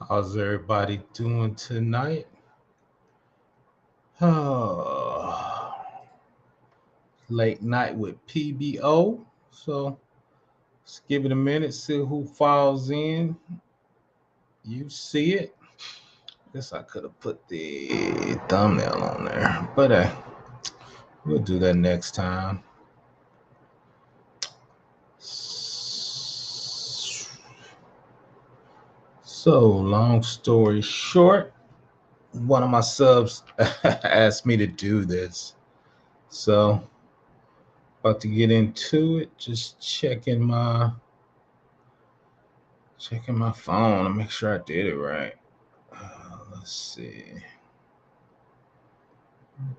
How's everybody doing tonight? Late night with PBO. So let's give it a minute, see who falls in. You see it. Guess I could have put the thumbnail on there, but we'll do that next time. So, long story short, one of my subs asked me to do this. So, about to get into it. Just checking my phone to make sure I did it right. Let's see.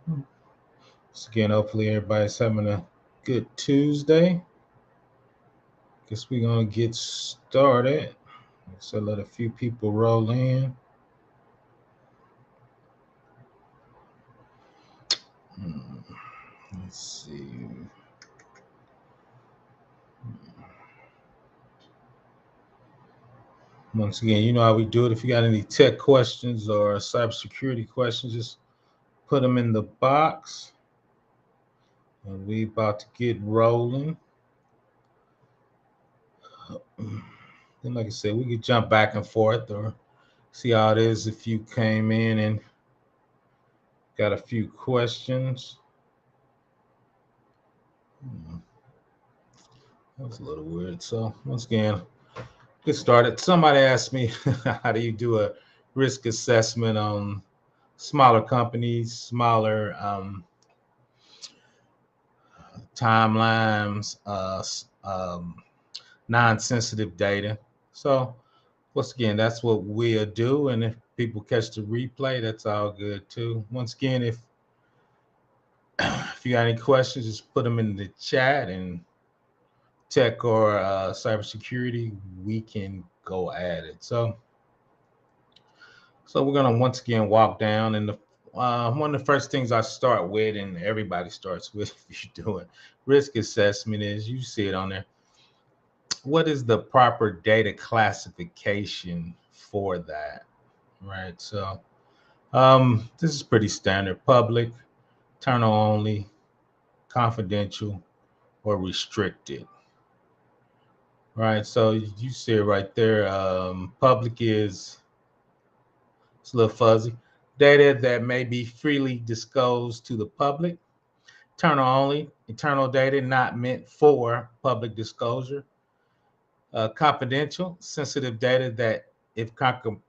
Once again, hopefully everybody's having a good Tuesday. Guess we're gonna get started. So let a few people roll in. Let's see. Once again, you know how we do it. If you got any tech questions or cybersecurity questions, just put them in the box. And we about to get rolling. Then, like I said, we could jump back and forth or see how it is if you came in and got a few questions. That was a little weird. So once again, get started. Somebody asked me, how do you do a risk assessment on smaller companies, smaller timelines, non-sensitive data? So once again, that's what we'll do. And if people catch the replay, that's all good too. Once again, if you got any questions, just put them in the chat, and tech or cybersecurity, we can go at it. So we're gonna once again walk down, and the one of the first things I start with, and everybody starts with if you're doing risk assessment, is you see it on there. What is the proper data classification for that, right? So this is pretty standard: public, internal only, confidential, or restricted. Right, so you see it right there. Public is, it's a little fuzzy. Data that may be freely disclosed to the public. Internal only, internal data not meant for public disclosure. Confidential, sensitive data that, if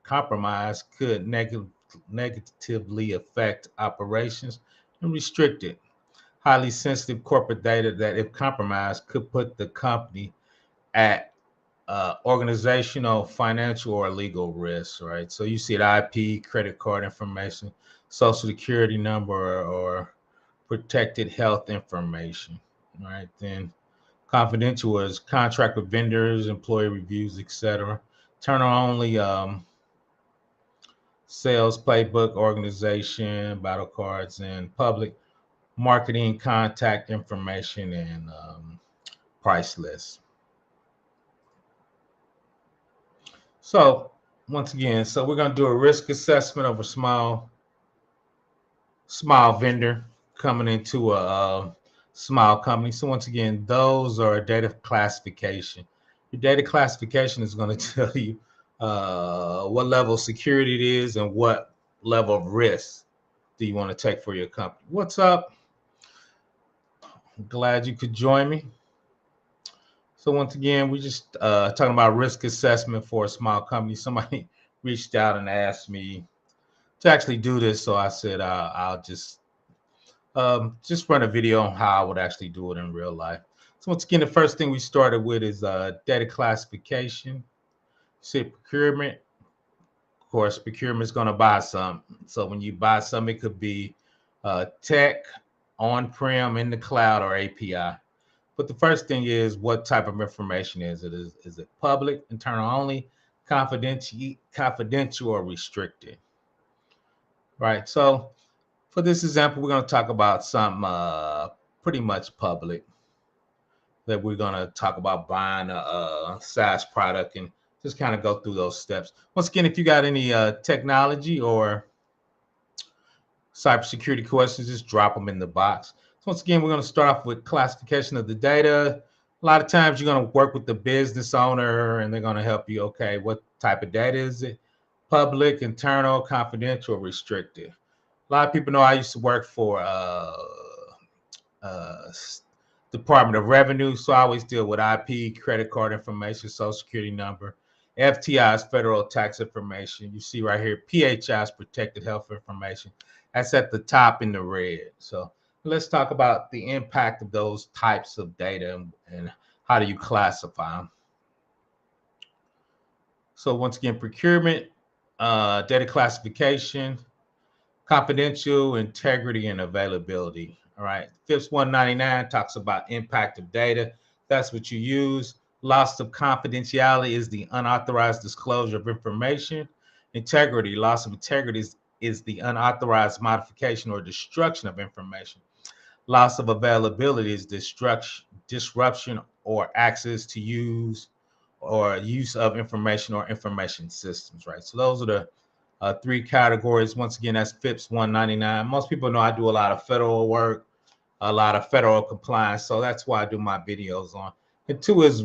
compromised, could negatively affect operations. And restricted, highly sensitive corporate data that, if compromised, could put the company at organizational, financial, or legal risks, right? So you see it: IP, credit card information, social security number, or protected health information, right? Then confidential is contract with vendors, employee reviews, etc. Turner only, sales playbook, organization, battle cards, and public marketing, contact information, and price lists. So once again, so we're going to do a risk assessment of a small vendor coming into a small company. So once again, those are data classification. Your data classification is going to tell you what level of security it is and what level of risk do you want to take for your company. What's up? I'm glad you could join me. So once again, we just talking about risk assessment for a small company. Somebody reached out and asked me to actually do this, so I said I'll just run a video on how I would actually do it in real life. So once again, the first thing we started with is data classification. See, procurement. Of course, procurement is going to buy some. So when you buy some, it could be tech, on-prem, in the cloud, or API. But the first thing is, what type of information is it? Is it public, internal only, confidential, or restricted? Right. So for this example, we're going to talk about something pretty much public, that we're going to talk about buying a SaaS product and Just kind of go through those steps. Once again, if you got any technology or cybersecurity questions, just drop them in the box. So once again, we're going to start off with classification of the data. A lot of times you're going to work with the business owner and they're going to help you. Okay, what type of data is it? Public, internal, confidential, restricted. A lot of people know I used to work for Department of Revenue, so I always deal with IP, credit card information, social security number. FTI is federal tax information. You see right here, PHI is protected health information. That's at the top in the red. So let's talk about the impact of those types of data and how do you classify them. So once again, procurement, data classification, confidential, integrity, and availability. All right. FIPS 199 talks about impact of data. That's what you use. Loss of confidentiality is the unauthorized disclosure of information. Integrity, loss of integrity is the unauthorized modification or destruction of information. Loss of availability is disruption or access to use or use of information or information systems, right? So those are the three categories. Once again, that's FIPS 199. Most people know I do a lot of federal work, a lot of federal compliance. So that's why I do my videos on. And two is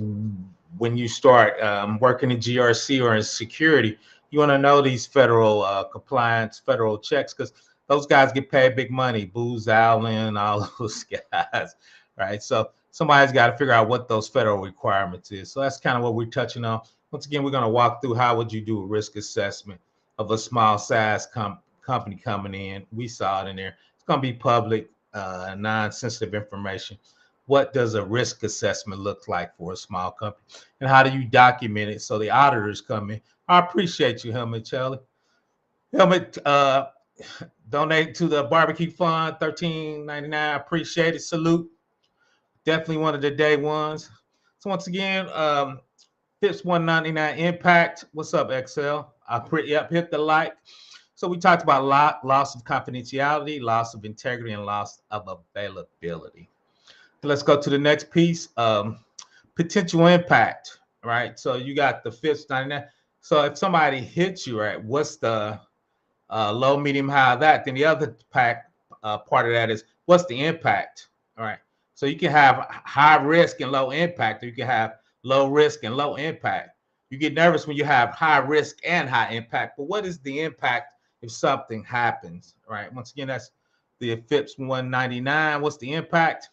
when you start working in GRC or in security, you want to know these federal compliance, federal checks, because those guys get paid big money. Booz Allen, all those guys, right? So somebody's got to figure out what those federal requirements is. So that's kind of what we're touching on. Once again, we're going to walk through how would you do a risk assessment of a small SAAS company coming in. We saw it in there. It's going to be public, non-sensitive information. What does a risk assessment look like for a small company? And how do you document it so the auditors come in? I appreciate you, Helmut Charlie. Helmut, donate to the barbecue fund, $13.99. Appreciate it. Salute. Definitely one of the day ones. So once again, FIPS 199 impact. What's up, Excel? Hit the like. So we talked about loss of confidentiality, loss of integrity, and loss of availability. Let's go to the next piece. Potential impact, right? So you got the FIPS 99. So if somebody hits you, right, what's the low, medium, high of that? Then the other part of that is what's the impact, all right? So you can have high risk and low impact, or you can have low risk and low impact. You get nervous when you have high risk and high impact, but what is the impact if something happens, right? Once again, that's the FIPS 199. What's the impact?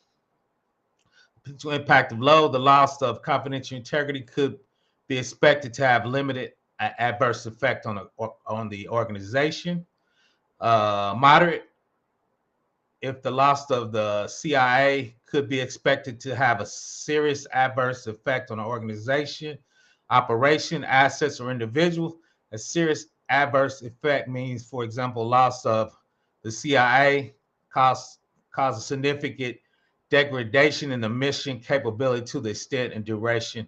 Potential impact of low, the loss of confidential integrity could be expected to have limited adverse effect on the organization. Moderate, if the loss of the CIA could be expected to have a serious adverse effect on an organization, operation, assets, or individual. A serious adverse effect means, for example, loss of the CIA cause a significant degradation in the mission capability to the extent and duration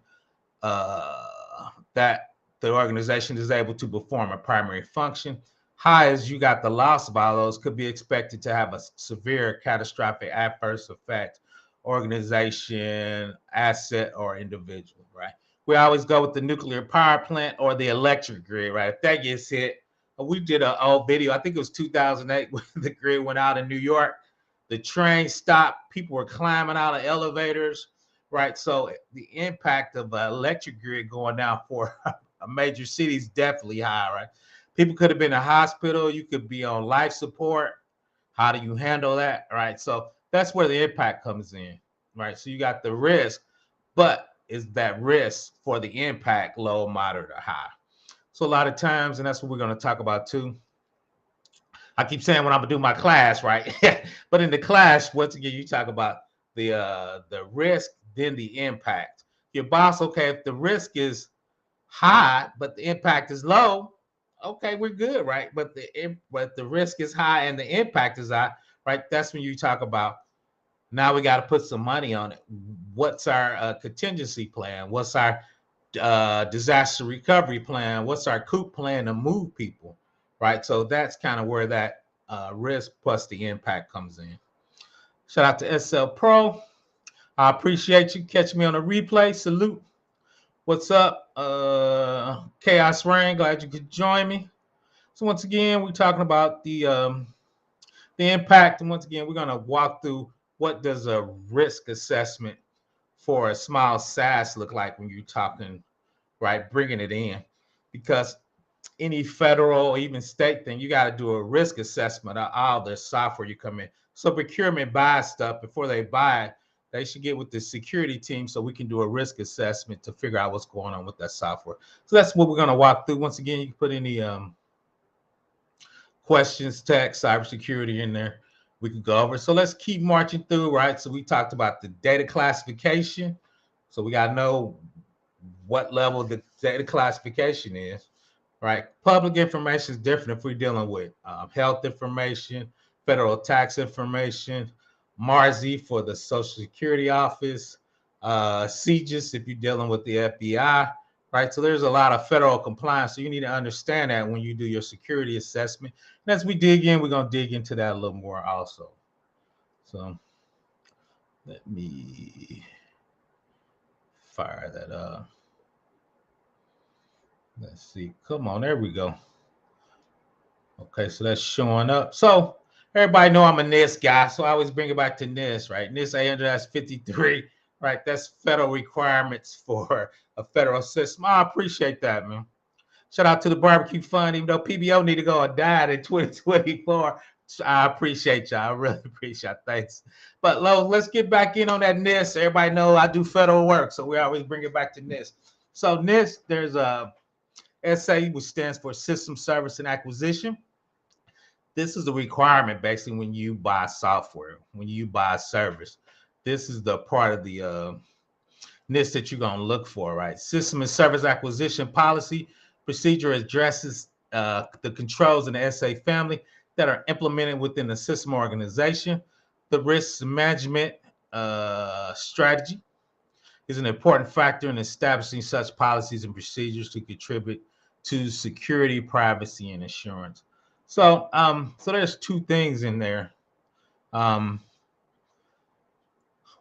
that the organization is able to perform a primary function. High as you got the loss of all those could be expected to have a severe catastrophic adverse effect, organization, asset, or individual, right? We always go with the nuclear power plant or the electric grid, right? If that gets hit, we did an old video, I think it was 2008 when the grid went out in New York. The train stopped, people were climbing out of elevators, right? So the impact of an electric grid going down for a major city is definitely high, right? People could have been in a hospital. You could be on life support. How do you handle that, right? So that's where the impact comes in, right? So you got the risk, but is that risk for the impact low, moderate, or high? So a lot of times, and that's what we're going to talk about too. I keep saying when I'm gonna do my class, right? But in the class, once again, you talk about the risk, then the impact. Your boss, okay, if the risk is high but the impact is low, okay, we're good, right? But the risk is high and the impact is high, right? That's when you talk about now we got to put some money on it. What's our contingency plan? What's our disaster recovery plan? What's our COOP plan to move people, right? So that's kind of where that risk plus the impact comes in. Shout out to SL Pro. I appreciate you catching me on a replay. Salute. What's up? Chaos Rain, glad you could join me. So once again, we're talking about the impact, and once again, we're gonna walk through what does a risk assessment for a small SaaS look like when you're talking, right, bringing it in, because any federal or even state thing, you got to do a risk assessment of all the software you come in. So procurement buys stuff before they buy it. They should get with the security team so we can do a risk assessment to figure out what's going on with that software. So that's what we're going to walk through. Once again, you can put any questions, text, cybersecurity in there. We can go over. So let's keep marching through, right? So we talked about the data classification. So we got to know what level the data classification is, right? Public information is different if we're dealing with health information, federal tax information, MARSI for the Social Security Office, CGIS if you're dealing with the FBI, right? So there's a lot of federal compliance. So you need to understand that when you do your security assessment. And as we dig in, we're going to dig into that a little more also. So let me fire that up. Let's see. Come on, there we go. Okay, so that's showing up. So everybody know I'm a NIST guy, so I always bring it back to NIST, right? NIST 853, right? That's federal requirements for a federal system. I appreciate that, man. Shout out to the barbecue fund, even though PBO need to go and die in 2024. I appreciate y'all. I really appreciate it. Thanks. But let's get back in on that NIST. Everybody know I do federal work, so we always bring it back to NIST. So NIST, there's a SA, which stands for System Service and Acquisition. This is the requirement basically when you buy software, when you buy a service. This is the part of the NIST that you're going to look for, right? System and Service Acquisition Policy Procedure addresses the controls in the SA family that are implemented within the system organization. The risk management strategy is an important factor in establishing such policies and procedures to contribute to security, privacy, and assurance. So, so there's two things in there. When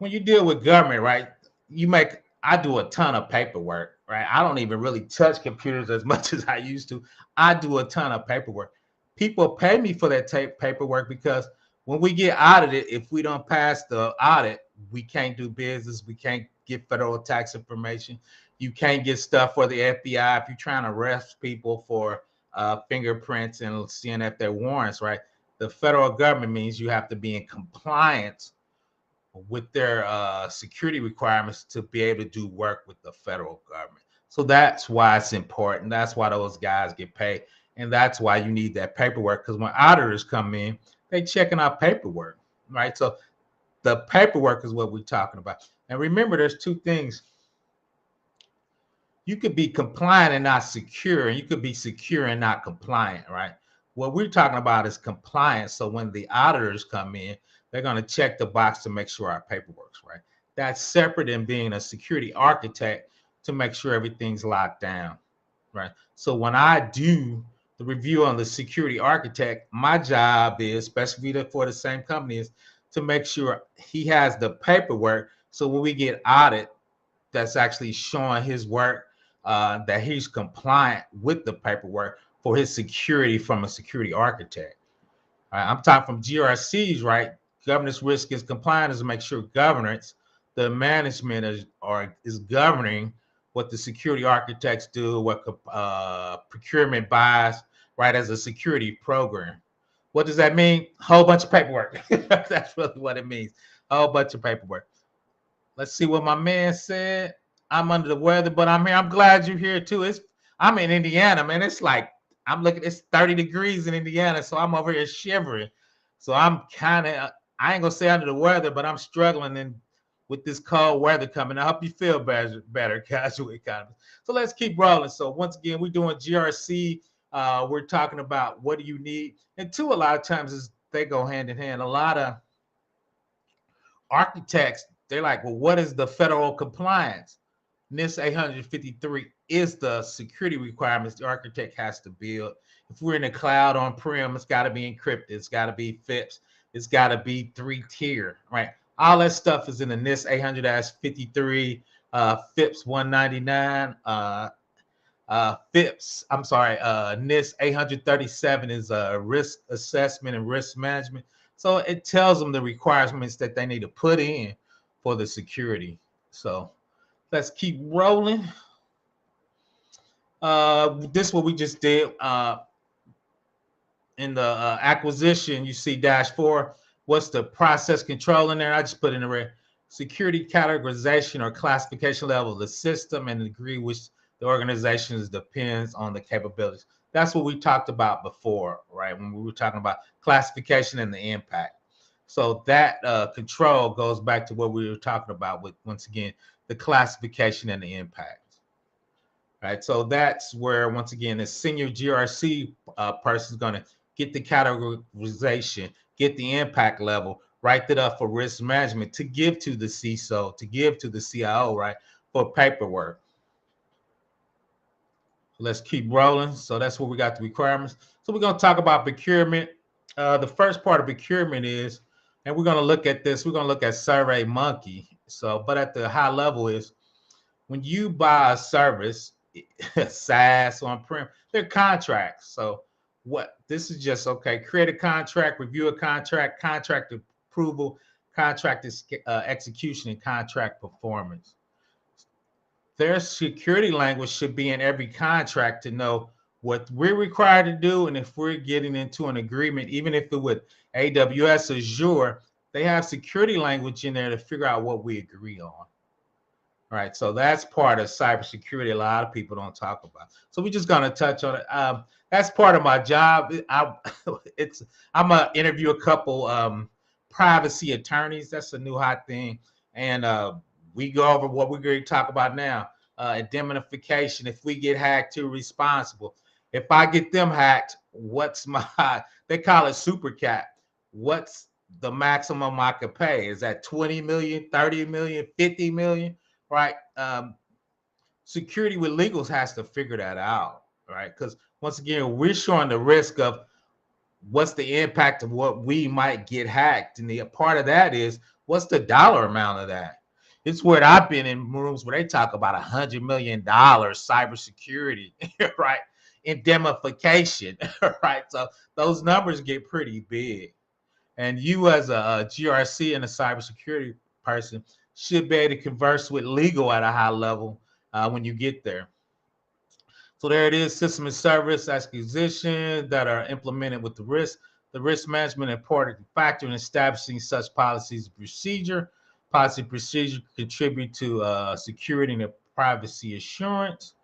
you deal with government, right? I do a ton of paperwork, right? I don't even really touch computers as much as I used to. I do a ton of paperwork. People pay me for that paperwork because when we get audited, if we don't pass the audit, we can't do business. We can't get federal tax information. You can't get stuff for the FBI if you're trying to arrest people for fingerprints and seeing if they're warrants, right? The federal government means you have to be in compliance with their security requirements to be able to do work with the federal government. So that's why it's important. That's why those guys get paid. And that's why you need that paperwork, because when auditors come in, they checking out paperwork, right? So the paperwork is what we're talking about. And remember, there's two things. You could be compliant and not secure, and you could be secure and not compliant, right? What we're talking about is compliance. So when the auditors come in, they're going to check the box to make sure our paperwork's right. That's separate than being a security architect to make sure everything's locked down, right? So when I do the review on the security architect, my job is, especially for the same company, is to make sure he has the paperwork. So when we get audited, that's actually showing his work, that he's compliant with the paperwork for his security from a security architect. I'm talking from GRCs, right? Governance risk is compliance to make sure governance, the management is governing what the security architects do, what procurement buys, right, as a security program. What does that mean? A whole bunch of paperwork. That's really what it means. A whole bunch of paperwork. Let's see what my man said. I'm under the weather, but I'm here. I'm glad you're here too. I'm in Indiana, man. It's like it's 30 degrees in Indiana, so I'm over here shivering. So I'm kind of, I ain't gonna say under the weather, but I'm struggling with this cold weather coming. I hope you feel better, casual economy. So let's keep rolling. So once again, we're doing GRC. We're talking about what do you need, and two, a lot of times they go hand in hand. A lot of architects, they're like, well, what is the federal compliance? NIST 853 is the security requirements the architect has to build. If we're in the cloud on-prem, it's got to be encrypted. It's got to be FIPS. It's got to be 3-tier, right? All that stuff is in the NIST 853 FIPS 199, FIPS, I'm sorry, NIST 837 is risk assessment and risk management. So it tells them the requirements that they need to put in for the security. So let's keep rolling. This is what we just did. In the acquisition, you see -4. What's the process control in there? I just put in the red. Security categorization or classification level of the system and the degree which the organization depends on the capabilities. That's what we talked about before, right? When we were talking about classification and the impact. So that control goes back to what we were talking about with, once again, the classification and the impact. Right, so that's where, once again, the senior GRC person is going to get the categorization, get the impact level, write that up for risk management to give to the CISO, to give to the CIO, right, for paperwork. Let's keep rolling. So that's where we got the requirements. So we're going to talk about procurement. The first part of procurement is, and we're going to look at this, we're going to look at SurveyMonkey. So, but at the high level is, when you buy a service, SAAS on-prem, they're contracts. So what this is just, okay, create a contract, review a contract, contract approval, contract execution, and contract performance. Their security language should be in every contract to know what we're required to do, and if we're getting into an agreement, even if it with AWS, Azure, they have security language in there to figure out what we agree on. Right, so that's part of cybersecurity. A lot of people don't talk about. So we're just gonna touch on it. That's part of my job. I'm gonna interview a couple privacy attorneys. That's a new hot thing, and we go over what we're going to talk about now. Indemnification. If we get hacked, who's responsible? If I get them hacked, what's my? They call it super cap. What's the maximum I could pay? Is that 20 million, 30 million, 50 million? Right, security with legals has to figure that out, right? Because once again, we're showing the risk of what's the impact of what we might get hacked, and the part of that is what's the dollar amount of that. It's where I've been in rooms where they talk about $100 million cybersecurity, right? Indemnification, right? So those numbers get pretty big, and you as a GRC and a cybersecurity person should be able to converse with legal at a high level when you get there. So there it is, system and service acquisition that are implemented with the risk management important factor in establishing such policies and procedure. Policy procedure contribute to security and privacy assurance.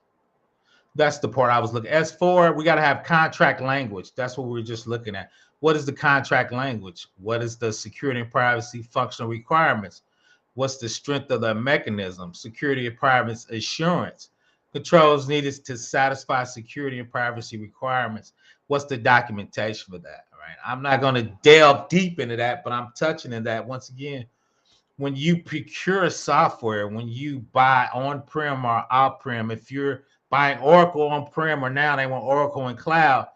That's the part I was looking at. S4, we got to have contract language. That's what we're just looking at. What is the contract language? What is the security and privacy functional requirements? What's the strength of the mechanism? Security and privacy assurance. Controls needed to satisfy security and privacy requirements. What's the documentation for that? Right. I'm not going to delve deep into that, but I'm touching in that once again. When you procure software, when you buy on-prem or off-prem, if you're buying Oracle on-prem or now they want Oracle in cloud,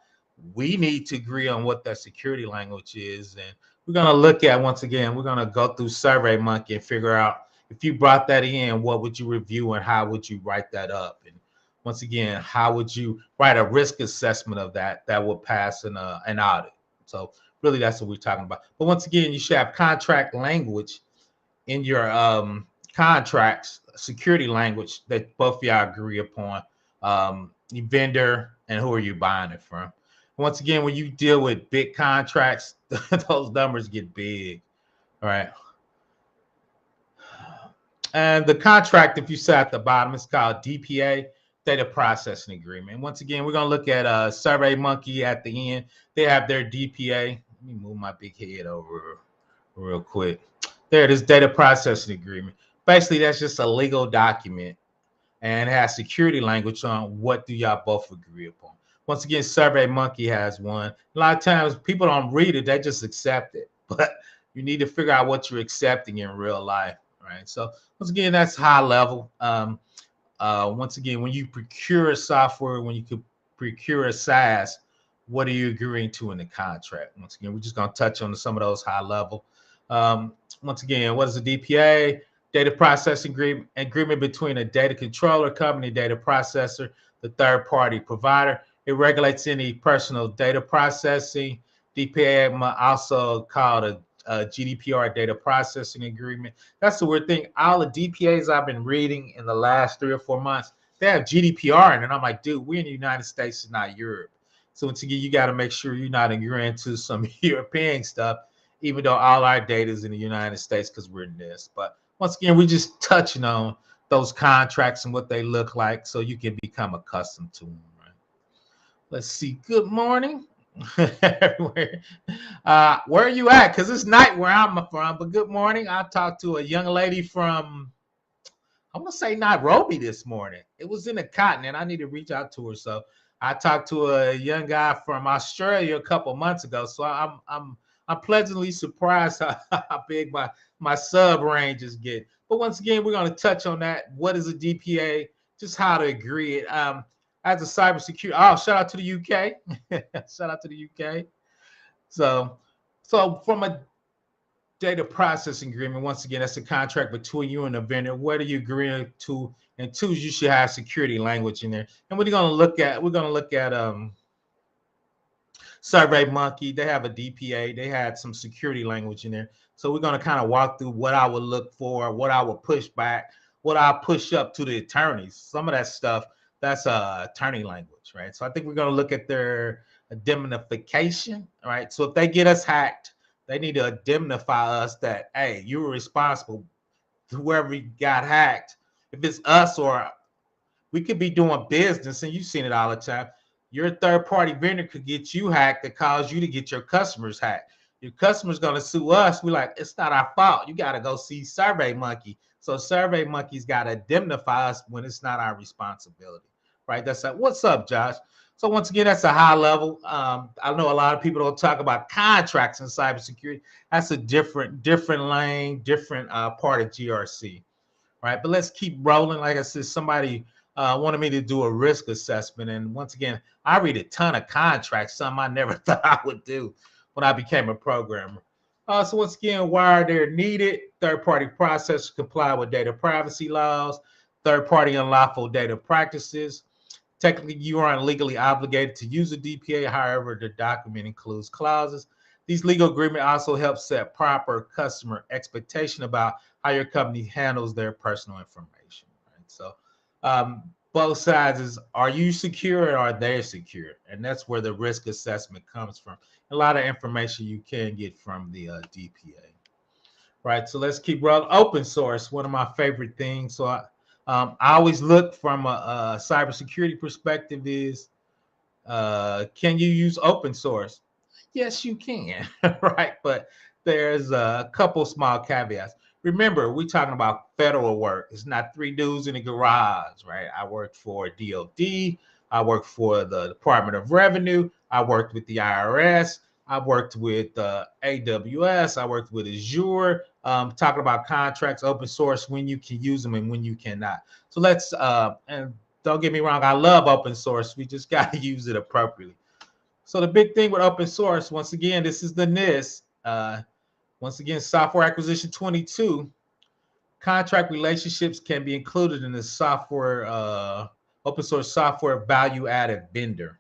we need to agree on what that security language is. And we're going to look at, once again, we're going to go through SurveyMonkey and figure out if you brought that in, what would you review and how would you write that up? And once again, how would you write a risk assessment of that will pass an audit? So really that's what we're talking about. But once again, you should have contract language in your contracts, security language that both of y'all agree upon, your vendor and who are you buying it from. Once again, when you deal with big contracts, those numbers get big, all right? And the contract, if you see at the bottom, it's called DPA, Data Processing Agreement. And once again, we're going to look at SurveyMonkey at the end. They have their DPA. Let me move my big head over real quick. There it is, Data Processing Agreement. Basically, that's just a legal document, and it has security language on what do y'all both agree upon. Once again, SurveyMonkey has one. A lot of times people don't read it, they just accept it. But you need to figure out what you're accepting in real life, right? So once again, that's high level. Once again, when you procure software, when you could procure a SaaS, what are you agreeing to in the contract? Once again, we're just going to touch on some of those high level. Once again, what is the DPA? Data processing agreement between a data controller company, data processor, the third party provider. It regulates any personal data processing. DPA also called a GDPR data processing agreement. That's the weird thing. All the DPAs I've been reading in the last 3 or 4 months, they have GDPR in it. And I'm like, dude, we're in the United States and not Europe. So once again, you got to make sure you're not agreeing to some European stuff, even though all our data is in the United States because we're in this. But once again, we're just touching on those contracts and what they look like so you can become accustomed to them. Right? Let's see. Good morning. Where are you at? Because it's night where I'm from. But good morning. I talked to a young lady from, I want to say Nairobi this morning. It was in the continent. I need to reach out to her. So I talked to a young guy from Australia a couple months ago. So I'm pleasantly surprised how big my sub ranges get. But once again, we're going to touch on that. What is a DPA? Just how to agree it. As a cybersecurity, shout out to the UK. Shout out to the UK. So from a data processing agreement, once again, that's a contract between you and the vendor. What are you agreeing to? And two, you should have security language in there. And we're going to look at SurveyMonkey. They have a DPA. They had some security language in there. So we're going to kind of walk through what I would look for, what I would push back, what I push up to the attorneys. Some of that stuff, that's attorney language, right? So I think we're going to look at their indemnification, right? So if they get us hacked, they need to indemnify us that, hey, you were responsible. Whoever got hacked, if it's us or we could be doing business, and you've seen it all the time. Your third-party vendor could get you hacked that cause you to get your customers hacked. Your customer's going to sue us. We're like, it's not our fault. You got to go see SurveyMonkey. So SurveyMonkey's got to indemnify us when it's not our responsibility, right? That's like, what's up, Josh? So once again, that's a high level. I know a lot of people don't talk about contracts in cybersecurity. That's a different lane, different part of GRC, right? But let's keep rolling. Like I said, somebody wanted me to do a risk assessment. And once again, I read a ton of contracts, something I never thought I would do when I became a programmer. So once again, why are they needed? Third-party processors comply with data privacy laws, third-party unlawful data practices. Technically, you aren't legally obligated to use a DPA. However, the document includes clauses. These legal agreements also help set proper customer expectation about how your company handles their personal information. Right? So both sides is, are you secure or are they secure? And that's where the risk assessment comes from. A lot of information you can get from the DPA. Right, so let's keep rolling. Open source, one of my favorite things. So I always look from a cybersecurity perspective is, can you use open source? Yes, you can, right? But there's a couple small caveats. Remember, we're talking about federal work. It's not three dudes in a garage, right? I worked for DOD. I worked for the Department of Revenue. I worked with the IRS. I worked with AWS. I worked with Azure. Talking about contracts, open source, when you can use them and when you cannot. So let's, and don't get me wrong, I love open source. We just got to use it appropriately. So the big thing with open source, once again, this is the NIST. Once again, software acquisition 22. Contract relationships can be included in the software, open source software value-added vendor.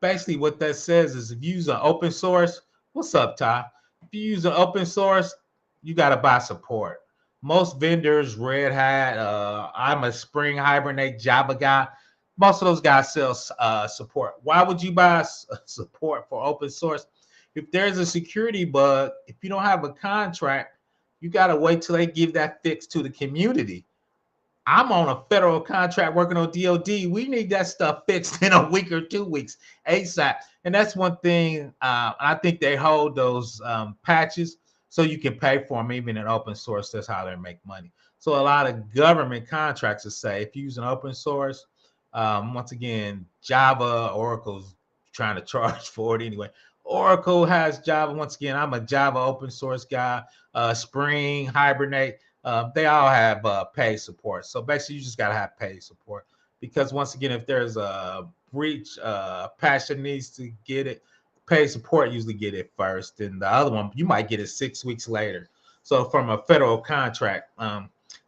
Basically, what that says is if you use an open source, what's up, Ty? If you use an open source, you got to buy support. Most vendors, Red Hat, I'm a Spring Hibernate Java guy. Most of those guys sell support. Why would you buy support for open source? If there's a security bug, if you don't have a contract, you got to wait till they give that fix to the community. I'm on a federal contract working on DOD. We need that stuff fixed in a week or 2 weeks, ASAP. And that's one thing. I think they hold those patches so you can pay for them even in open source. That's how they make money. So a lot of government contractors say if you use an open source, once again, Java, Oracle's trying to charge for it anyway. Oracle has Java. Once again, I'm a Java open source guy. Spring, Hibernate. They all have paid support. So basically, you just got to have paid support because once again, if there's a breach, patch that needs to get it, paid support usually get it first. And the other one, you might get it 6 weeks later. So from a federal contract,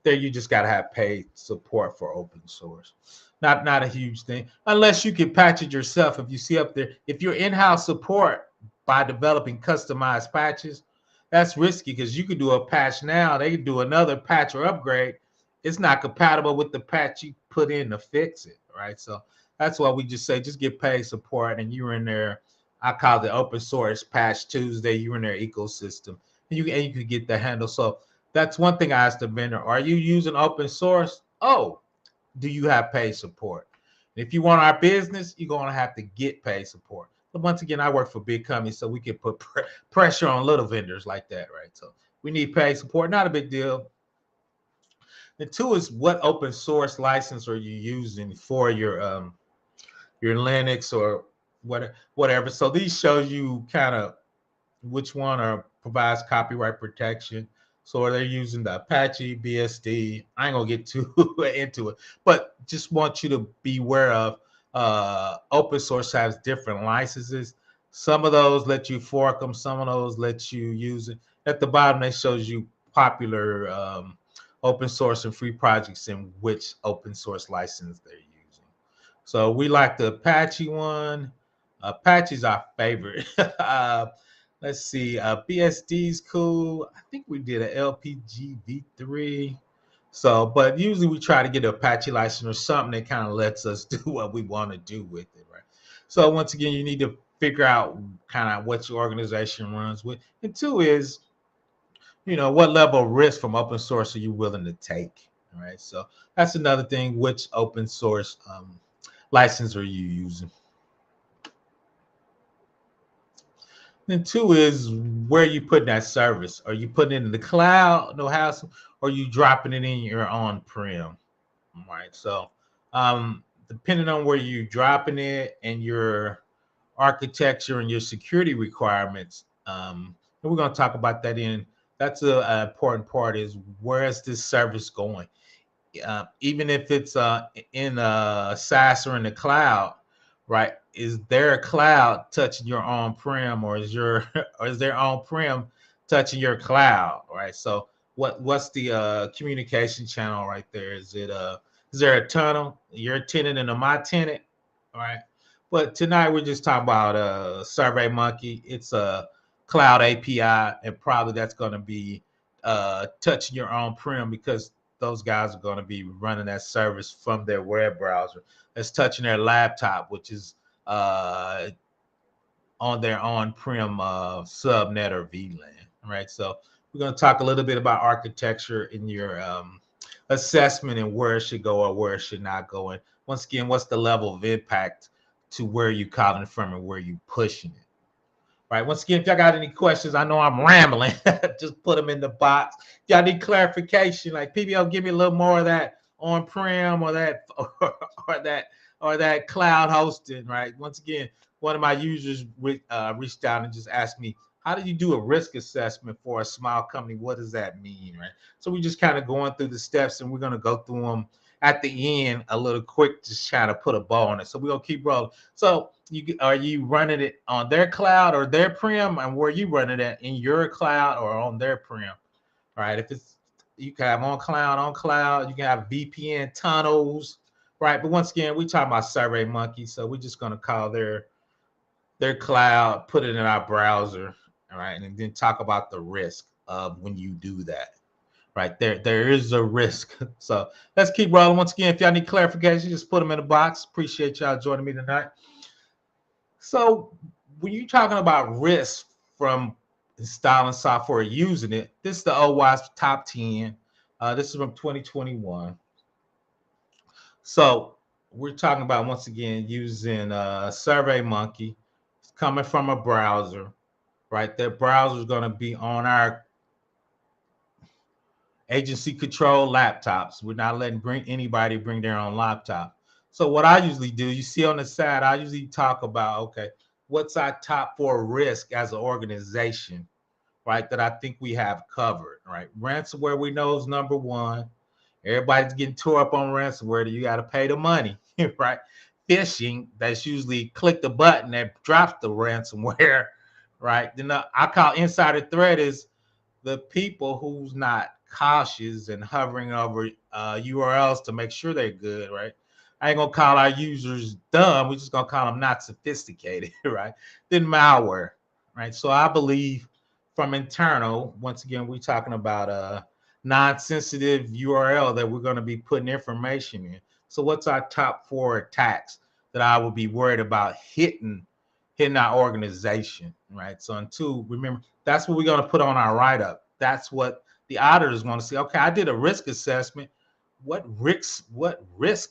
there you just got to have paid support for open source. Not a huge thing, unless you can patch it yourself. If you see up there, if you're in-house support by developing customized patches, that's risky because you could do a patch now, they could do another patch or upgrade. It's not compatible with the patch you put in to fix it, right? So that's why we just say just get paid support, and you're in there. I call it open source patch Tuesday. You're in their ecosystem, and you can get the handle. So that's one thing I asked the vendor: are you using open source? Oh, do you have paid support? If you want our business, you're going to have to get paid support. But once again, I work for big companies, so we can put pressure on little vendors like that, right? So we need paid support, not a big deal. And two is what open source license are you using for your Linux or whatever. So these shows you kind of which one provides copyright protection. So they're using the Apache BSD. I ain't gonna get too into it, but just want you to be aware of open source has different licenses. Some of those let you fork them. Some of those let you use it. At the bottom, it shows you popular open source and free projects and which open source license they're using. So we like the Apache one. Apache's our favorite. Let's see. BSD's cool. I think we did an LPG V3. So, but usually we try to get an Apache license or something that kind of lets us do what we want to do with it, right? So once again, you need to figure out kind of what your organization runs with. And two is, what level of risk from open source are you willing to take, right? So that's another thing. Which open source license are you using? Then two is where you putting that service. Are you putting it in the cloud, no hassle, or are you dropping it in your on-prem? Right. So depending on where you're dropping it and your architecture and your security requirements, and we're going to talk about that that's an important part is where is this service going? Even if it's in a SaaS or in the cloud, right? Is their cloud touching your on-prem, or is their on-prem touching your cloud, right? So what's the communication channel right there? Is there a tunnel? Your tenant and my tenant, right? But tonight we're just talking about SurveyMonkey. It's a cloud API, and probably that's going to be touching your on-prem because those guys are going to be running that service from their web browser. That's touching their laptop, which is on their on-prem subnet or VLAN, right? So we're going to talk a little bit about architecture in your assessment and where it should go or where it should not go. And once again, what's the level of impact to where you calling from and where you pushing it? Right. Once again, if y'all got any questions, I know I'm rambling. Just put them in the box. If y'all need clarification, like PBO, give me a little more of that on-prem or that or that cloud hosting. Right. Once again, one of my users reached out and just asked me, how do you do a risk assessment for a small company? What does that mean? Right. So we just kind of going through the steps, and we're going to go through them at the end a little quick, just trying to put a bow on it. So we're going to keep rolling. So are you running it on their cloud or their prem, and where you running it in your cloud or on their prem? All right. If it's, you can have on cloud, you can have VPN tunnels, right? But once again, we talking about SurveyMonkey, so we're just going to call their cloud, put it in our browser, all right, and then talk about the risk of when you do that. Right there is a risk. So let's keep rolling. Once again, if y'all need clarification, just put them in the box. Appreciate y'all joining me tonight. So when you're talking about risk from installing software, using it, this is the OWASP top 10. This is from 2021. So we're talking about, once again, using SurveyMonkey. It's coming from a browser, right? That browser is going to be on our agency controlled laptops. We're not letting anybody bring their own laptop. So what I usually do, you see on the side, I usually talk about, okay, what's our top 4 risk as an organization, right, that I think we have covered, right? Ransomware, we know, is number 1. Everybody's getting tore up on ransomware. You got to pay the money, right? Phishing, that's usually click the button that drops the ransomware, right? Then I call insider threat is the people who's not cautious and hovering over URLs to make sure they're good, right? I ain't gonna call our users dumb. We're just gonna call them not sophisticated, right? Then malware, right? So I believe from internal, once again, we're talking about a non-sensitive URL that we're going to be putting information in. So what's our top 4 attacks that I would be worried about hitting our organization, right? So in 2, remember, that's what we're going to put on our write-up. That's what the auditor is going to say. Okay, I did a risk assessment. What risk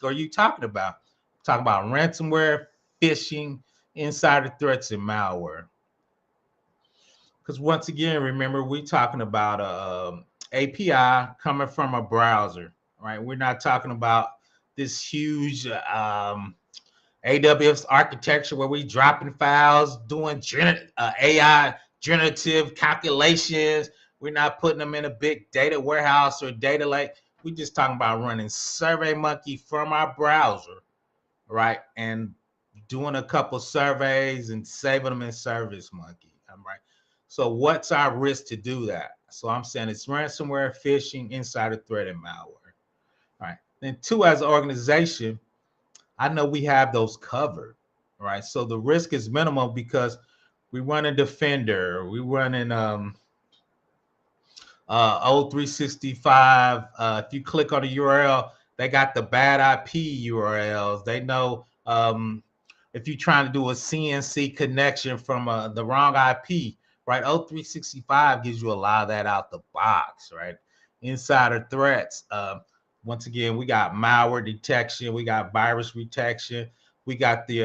are you talking about? Talking about ransomware, phishing, insider threats, and malware. Because once again, remember, we're talking about API coming from a browser, right? We're not talking about this huge AWS architecture where we dropping files, doing AI generative calculations. We're not putting them in a big data warehouse or data lake. We're just talking about running SurveyMonkey from our browser, right? And doing a couple surveys and saving them in ServiceMonkey. I'm right. So what's our risk to do that? So I'm saying it's ransomware, phishing, insider threat, and malware. All right. Then 2, as an organization, I know we have those covered, right? So the risk is minimal because we run a Defender, we run in O365. If you click on the URL, they got the bad IP URLs. They know if you're trying to do a CNC connection from the wrong IP, right? O365 gives you a lot of that out the box, right? Insider threats. Once again, we got malware detection, we got virus detection, we got the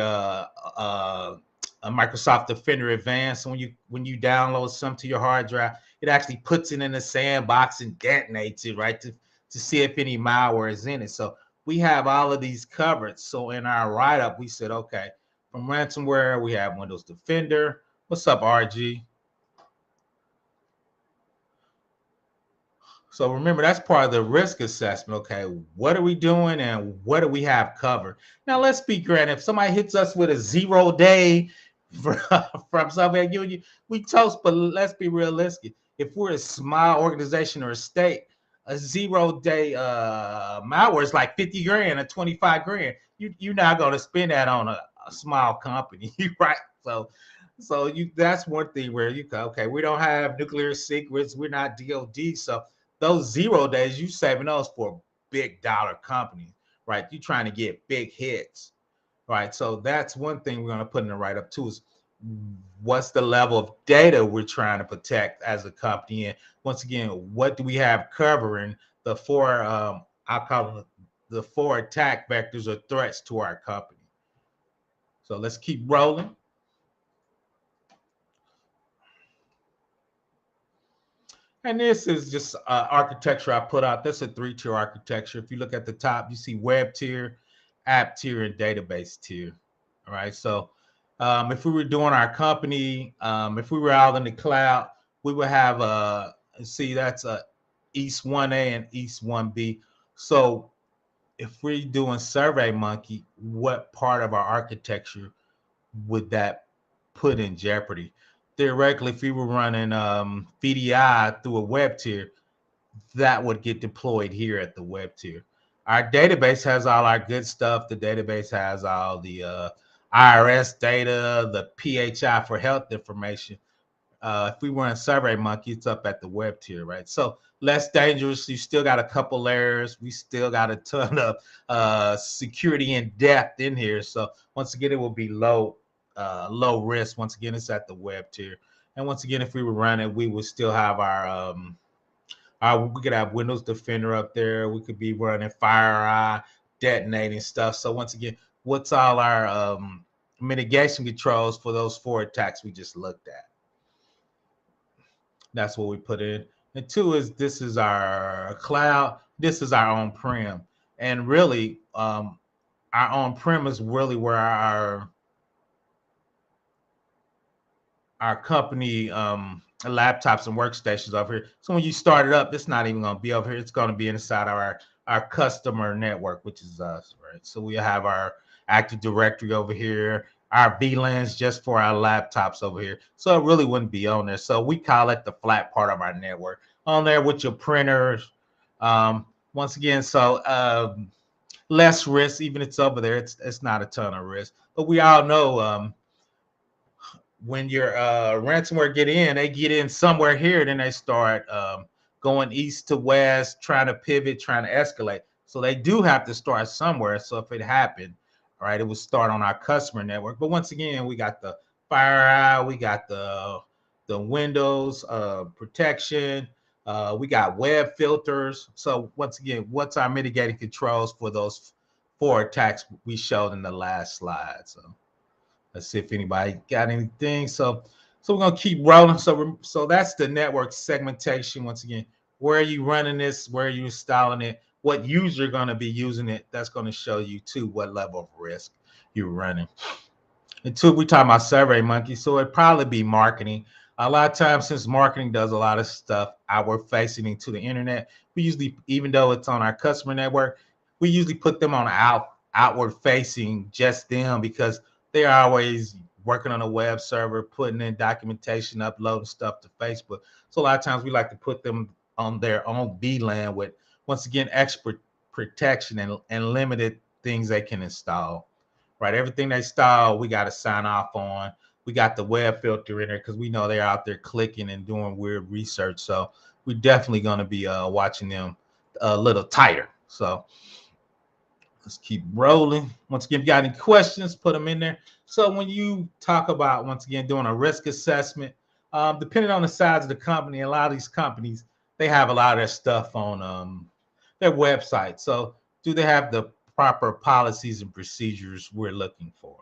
Microsoft Defender Advanced. So when you download something to your hard drive, it actually puts it in the sandbox and detonates it, right, to see if any malware is in it. So we have all of these covered. So in our write-up, we said, okay, from ransomware, we have Windows Defender. What's up, RG? So remember, that's part of the risk assessment. Okay, what are we doing and what do we have covered? Now, let's be granted. If somebody hits us with a 0-day from Soviet Union, we toast, but let's be realistic. If we're a small organization or a state, a 0-day malware is like 50 grand or 25 grand. You're not going to spend that on a small company, right? So that's one thing where you go, okay, we don't have nuclear secrets. We're not DOD. So those 0 days, you saving those for big dollar companies, right? You're trying to get big hits, right? So that's one thing we're going to put in the write up too is what's the level of data we're trying to protect as a company, and once again, what do we have covering the 4 I call it the 4 attack vectors or threats to our company. So let's keep rolling. And this is just architecture I put out. That's a 3-tier architecture. If you look at the top, you see web tier, app tier, and database tier. All right. So if we were doing our company, if we were out in the cloud, we would have see that's East 1A and East 1B. So if we're doing SurveyMonkey, what part of our architecture would that put in jeopardy? Theoretically, if we were running VDI through a web tier, that would get deployed here at the web tier. Our database has all our good stuff. The database has all the IRS data, the PHI for health information. If we run SurveyMonkey, it's up at the web tier, right? So less dangerous. You still got a couple layers. We still got a ton of security and depth in here. So once again, it will be low risk. Once again, it's at the web tier. And once again, if we were running, we would still have we could have Windows Defender up there. We could be running FireEye, detonating stuff. So once again, what's all our mitigation controls for those 4 attacks we just looked at? That's what we put in. And 2 is this is our cloud. This is our on-prem. And really, our on-prem is really where our company laptops and workstations over here. So when you start it up, it's not even going to be over here. It's going to be inside our customer network, which is us, right? So we have our Active Directory over here, our VLANs just for our laptops over here. So it really wouldn't be on there. So we call it the flat part of our network on there with your printers. Once again, so less risk, even if it's over there, it's not a ton of risk. But we all know when your ransomware they get in somewhere here, then they start going east to west, trying to pivot, trying to escalate. So they do have to start somewhere. So if it happened, all right, it would start on our customer network. But once again, we got the FireEye, we got the Windows protection, we got web filters. So once again, what's our mitigating controls for those 4 attacks we showed in the last slide? So let's see if anybody got anything. So we're gonna keep rolling. So that's the network segmentation. Once again, where are you running this? Where are you installing it? What user gonna be using it? That's gonna show you too what level of risk you're running. And two, we talking about SurveyMonkey, so it'd probably be marketing. A lot of times, since marketing does a lot of stuff outward facing into the internet, we usually, even though it's on our customer network, we usually put them on outward facing, just them, because they're always working on a web server, putting in documentation, uploading stuff to Facebook. So a lot of times we like to put them on their own VLAN with, once again, expert protection and limited things they can install. Right, everything they install, we got to sign off on. We got the web filter in there because we know they're out there clicking and doing weird research. So we're definitely going to be watching them a little tighter. So let's keep rolling. Once again, if you got any questions, put them in there. So when you talk about, once again, doing a risk assessment, depending on the size of the company, a lot of these companies, they have a lot of their stuff on their website. So do they have the proper policies and procedures we're looking for?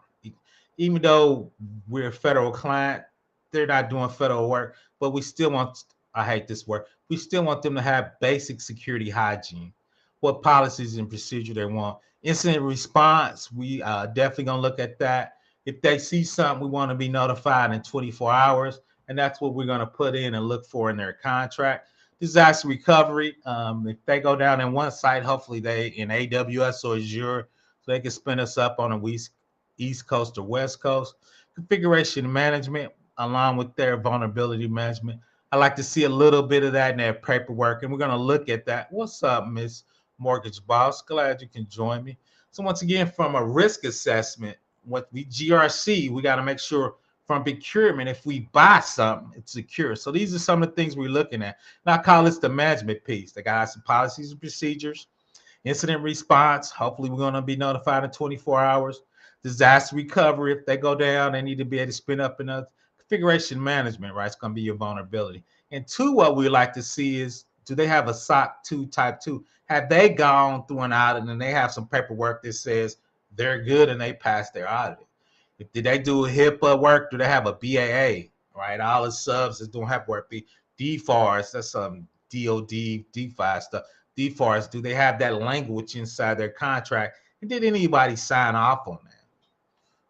Even though we're a federal client, they're not doing federal work, but we still want, I hate this word, we still want them to have basic security hygiene. What policies and procedure they want. Incident response, we definitely gonna look at that. If they see something, we want to be notified in 24 hours, and that's what we're gonna put in and look for in their contract. Disaster recovery, if they go down in one site, hopefully they in AWS or Azure, so they can spin us up on a East Coast or West Coast. Configuration management, along with their vulnerability management. I like to see a little bit of that in their paperwork, and we're gonna look at that. What's up, Miss Mortgage Boss? Glad you can join me. So once again, from a risk assessment, what we GRC, we got to make sure from procurement, if we buy something, it's secure. So these are some of the things we're looking at. And I call this the management piece. They got some policies and procedures, incident response. Hopefully, we're going to be notified in 24 hours. Disaster recovery. If they go down, they need to be able to spin up another. Configuration management, right? It's going to be your vulnerability. And two, what we like to see is, do they have a SOC 2 type 2? Have they gone through an audit and they have some paperwork that says they're good and they passed their audit? If did they do HIPAA work? Do they have a BAA? Right, all the subs that don't have work. DFARS, that's some DOD, DeFi stuff. DFARS, do they have that language inside their contract? And did anybody sign off on that?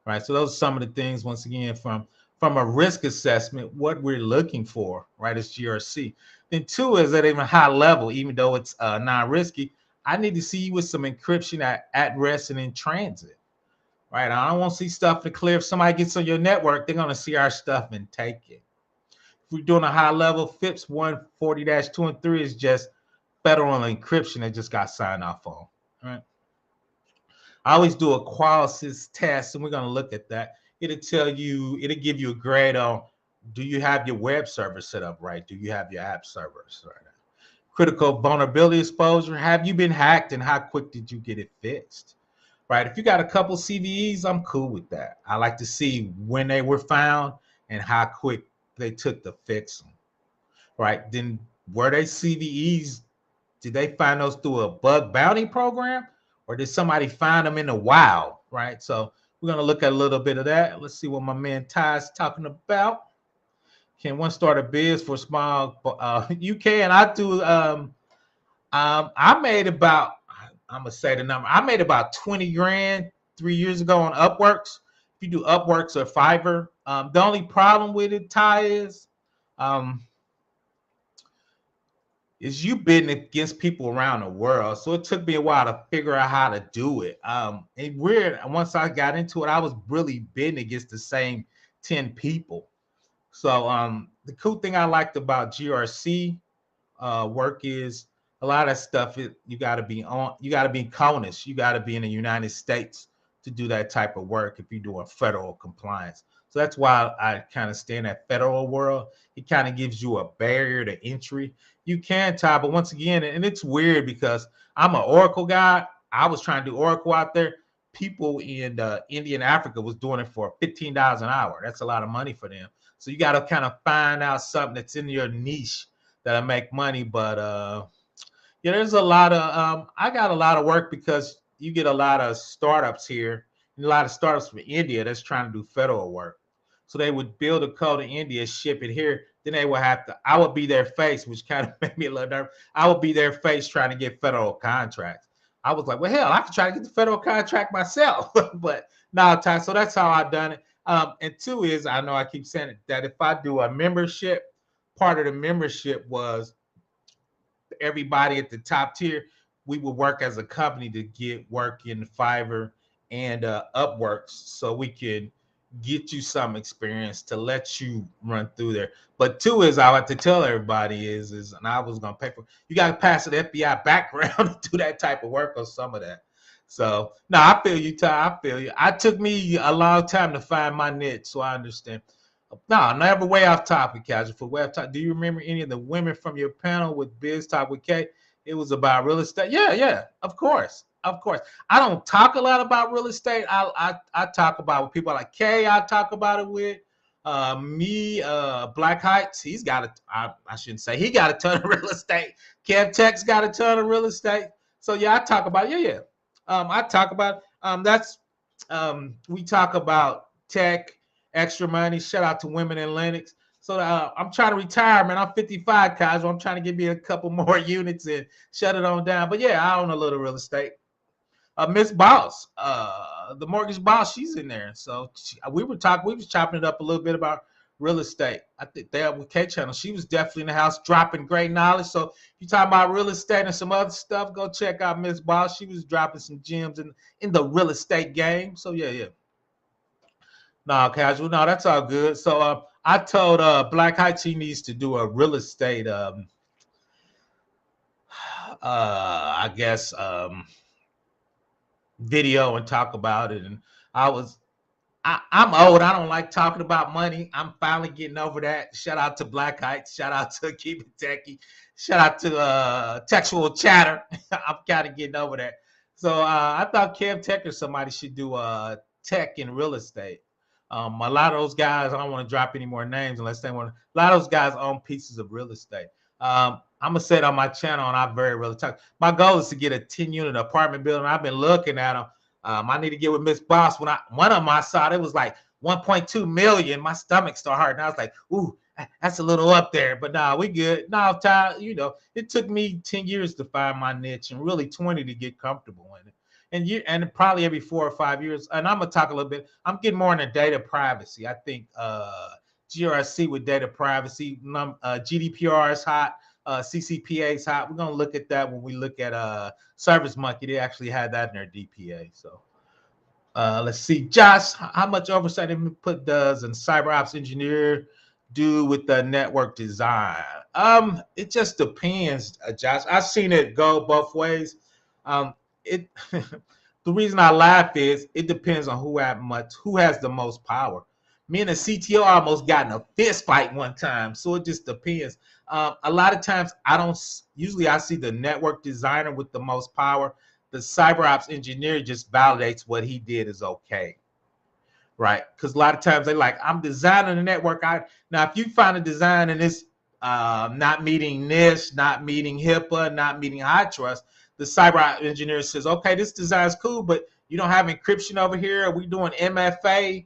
Right, so those are some of the things. Once again, from a risk assessment, what we're looking for, right, is GRC. Then two is at even high level, even though it's non-risky, I need to see you with some encryption at rest and in transit. Right, I don't want to see stuff to clear. If somebody gets on your network, they're going to see our stuff and take it. If we're doing a high level, FIPS 140-2 and 3 is just federal encryption that just got signed off on. All right. I always do a Qualys test, and we're going to look at that. It'll tell you, it'll give you a grade on, do you have your web server set up right? Do you have your app servers right? Critical vulnerability exposure. Have you been hacked, and how quick did you get it fixed? Right, if you got a couple CVEs, I'm cool with that. I like to see when they were found and how quick they took to fix them. Right, then were they CVEs? Did they find those through a bug bounty program, or did somebody find them in the wild? Right, so we're gonna look at a little bit of that. Let's see what my man Ty's talking about. Can one start a biz for small? You can. I do. I made about, I'm gonna say the number. I made about 20 grand 3 years ago on Upworks. If you do Upworks or Fiverr, the only problem with it, Ty, is is you bidding against people around the world. So it took me a while to figure out how to do it. And weird, once I got into it, I was really bidding against the same 10 people. So the cool thing I liked about GRC work is a lot of stuff you got to be on, you got to be CONUS, you got to be in the United States to do that type of work if you're doing federal compliance. So that's why I kind of stay in that federal world. It kind of gives you a barrier to entry. You can tie, but once again, and it's weird because I'm an Oracle guy. I was trying to do Oracle out there. People in India and Africa was doing it for $15 an hour. That's a lot of money for them. So you got to kind of find out something that's in your niche that I make money. But yeah, there's a lot of I got a lot of work because you get a lot of startups here, and a lot of startups from India that's trying to do federal work. So they would build a code in India, ship it here. Then they would have to. I would be their face, which kind of made me a little nervous. I would be their face trying to get federal contracts. I was like, well, hell, I could try to get the federal contract myself, but no, Ty. So that's how I done it. And two is, I know I keep saying it, that if I do a membership, part of the membership was everybody at the top tier, we would work as a company to get work in Fiverr and Upworks so we can get you some experience to let you run through there. But two is, I like to tell everybody is and I was gonna pay for, you got to pass an FBI background to do that type of work or some of that. So no, I feel you, Ty. I feel you. I took me a long time to find my niche, so I understand. No, never way off topic, casual. For way off topic. Do you remember any of the women from your panel with Biz Talk with Kay? It was about real estate. Yeah, of course, of course. I don't talk a lot about real estate. I talk about with people like Kay. I talk about it with Black Heights. He's got I shouldn't say he got a ton of real estate. Kev Tech's got a ton of real estate. So yeah, I talk about yeah. I talk about we talk about tech, extra money. Shout out to women in Linux. So I'm trying to retire, man. I'm 55, Kaiser. I'm trying to give me a couple more units and shut it on down. But yeah, I own a little real estate. Miss Boss, the mortgage boss, she's in there. So we was chopping it up a little bit about real estate. I think that with K Channel, she was definitely in the house dropping great knowledge. So if you talking about real estate and some other stuff, go check out Miss Boss. She was dropping some gems in the real estate game. So yeah. No, casual. No, that's all good. So I told Black Heights he needs to do a real estate I guess video and talk about it. And I'm old. I don't like talking about money. I'm finally getting over that. Shout out to Black Heights. Shout out to Keep It Techie. Shout out to Textual Chatter. I'm kind of getting over that. So I thought Kev Tech or somebody should do tech in real estate. A lot of those guys, I don't want to drop any more names unless they want to. A lot of those guys own pieces of real estate. I'm going to say it on my channel, and I very rarely talk. My goal is to get a 10-unit apartment building. I've been looking at them. I need to get with Miss Boss. When one of them I saw, it was like 1.2 million. My stomach started hurting. I was like, ooh, that's a little up there. But nah, we good. Now, Ty, it took me 10 years to find my niche and really 20 to get comfortable in it. And probably every 4 or 5 years. And I'm gonna talk a little bit. I'm getting more into data privacy. I think GRC with data privacy, GDPR is hot, CCPA is hot. We're gonna look at that when we look at Service Monkey. They actually had that in their DPA. So let's see, Josh, how much oversight input does a cyber ops engineer do with the network design? It just depends, Josh. I've seen it go both ways. The reason I laugh is it depends on who has the most power. Me and the CTO almost got in a fist fight one time, so it just depends. A lot of times I see the network designer with the most power. The cyber ops engineer just validates what he did is okay, right? Because a lot of times they like, I'm designing a network. Now if you find a design and it's not meeting NIST, not meeting HIPAA, not meeting high trust, the cyber engineer says, okay, this design's cool, but you don't have encryption over here. Are we doing MFA?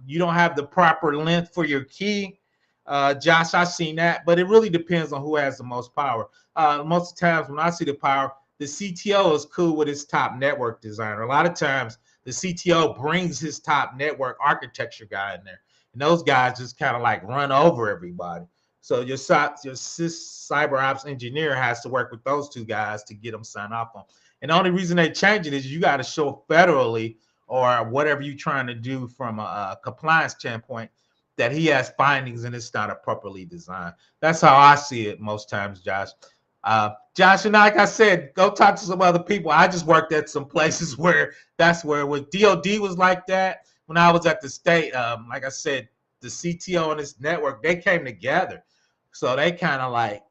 You don't have the proper length for your key. Josh, I've seen that, but it really depends on who has the most power. Most of the times when I see the power, the CTO is cool with his top network designer. A lot of times the CTO brings his top network architecture guy in there. And those guys just kind of like run over everybody. So your cyber ops engineer has to work with those two guys to get them signed off on. And the only reason they change it is you got to show federally or whatever you're trying to do from a compliance standpoint that he has findings and it's not appropriately designed. That's how I see it most times, Josh. Josh, and like I said, go talk to some other people. I just worked at some places where that's where with DOD was like that. When I was at the state, like I said, the CTO and this network, they came together. So they kind of like,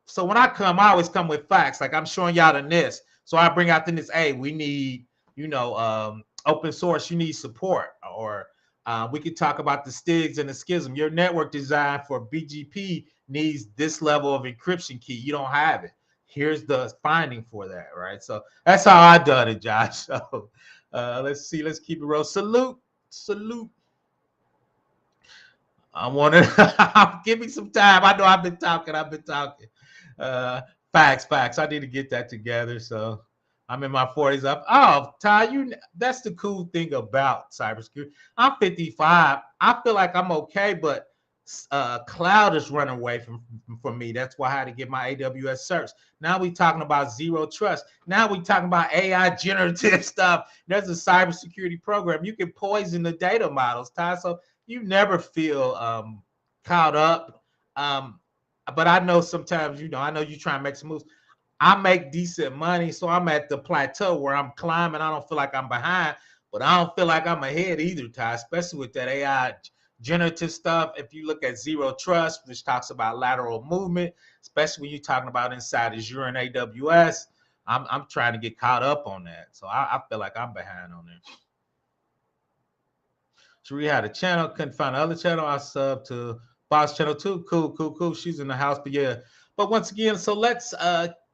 so when I come, I always come with facts. Like I'm showing y'all the NIST. So I bring out the NIST, hey, we need, open source, you need support. Or we could talk about the STIGs and the schism. Your network design for BGP needs this level of encryption key. You don't have it. Here's the finding for that, right? So that's how I done it, Josh. So let's see. Let's keep it real. Salute. I want to give me some time. I know I've been talking. Facts. I need to get that together. So I'm in my 40s. Ty, that's the cool thing about cybersecurity. I'm 55. I feel like I'm okay, but cloud is running away from me. That's why I had to get my AWS certs. Now we talking about zero trust. Now we talking about AI generative stuff. There's a cybersecurity program. You can poison the data models, Ty. So you never feel caught up. But I know sometimes, I know you try and make some moves. I make decent money, so I'm at the plateau where I'm climbing. I don't feel like I'm behind, but I don't feel like I'm ahead either, Ty, especially with that AI generative stuff. If you look at zero trust, which talks about lateral movement, especially when you're talking about inside Azure and AWS, I'm trying to get caught up on that. So I feel like I'm behind on there. Sheree had a channel, couldn't find the other channel. I sub to Boss channel too. Cool. She's in the house, but yeah. But once again, so let's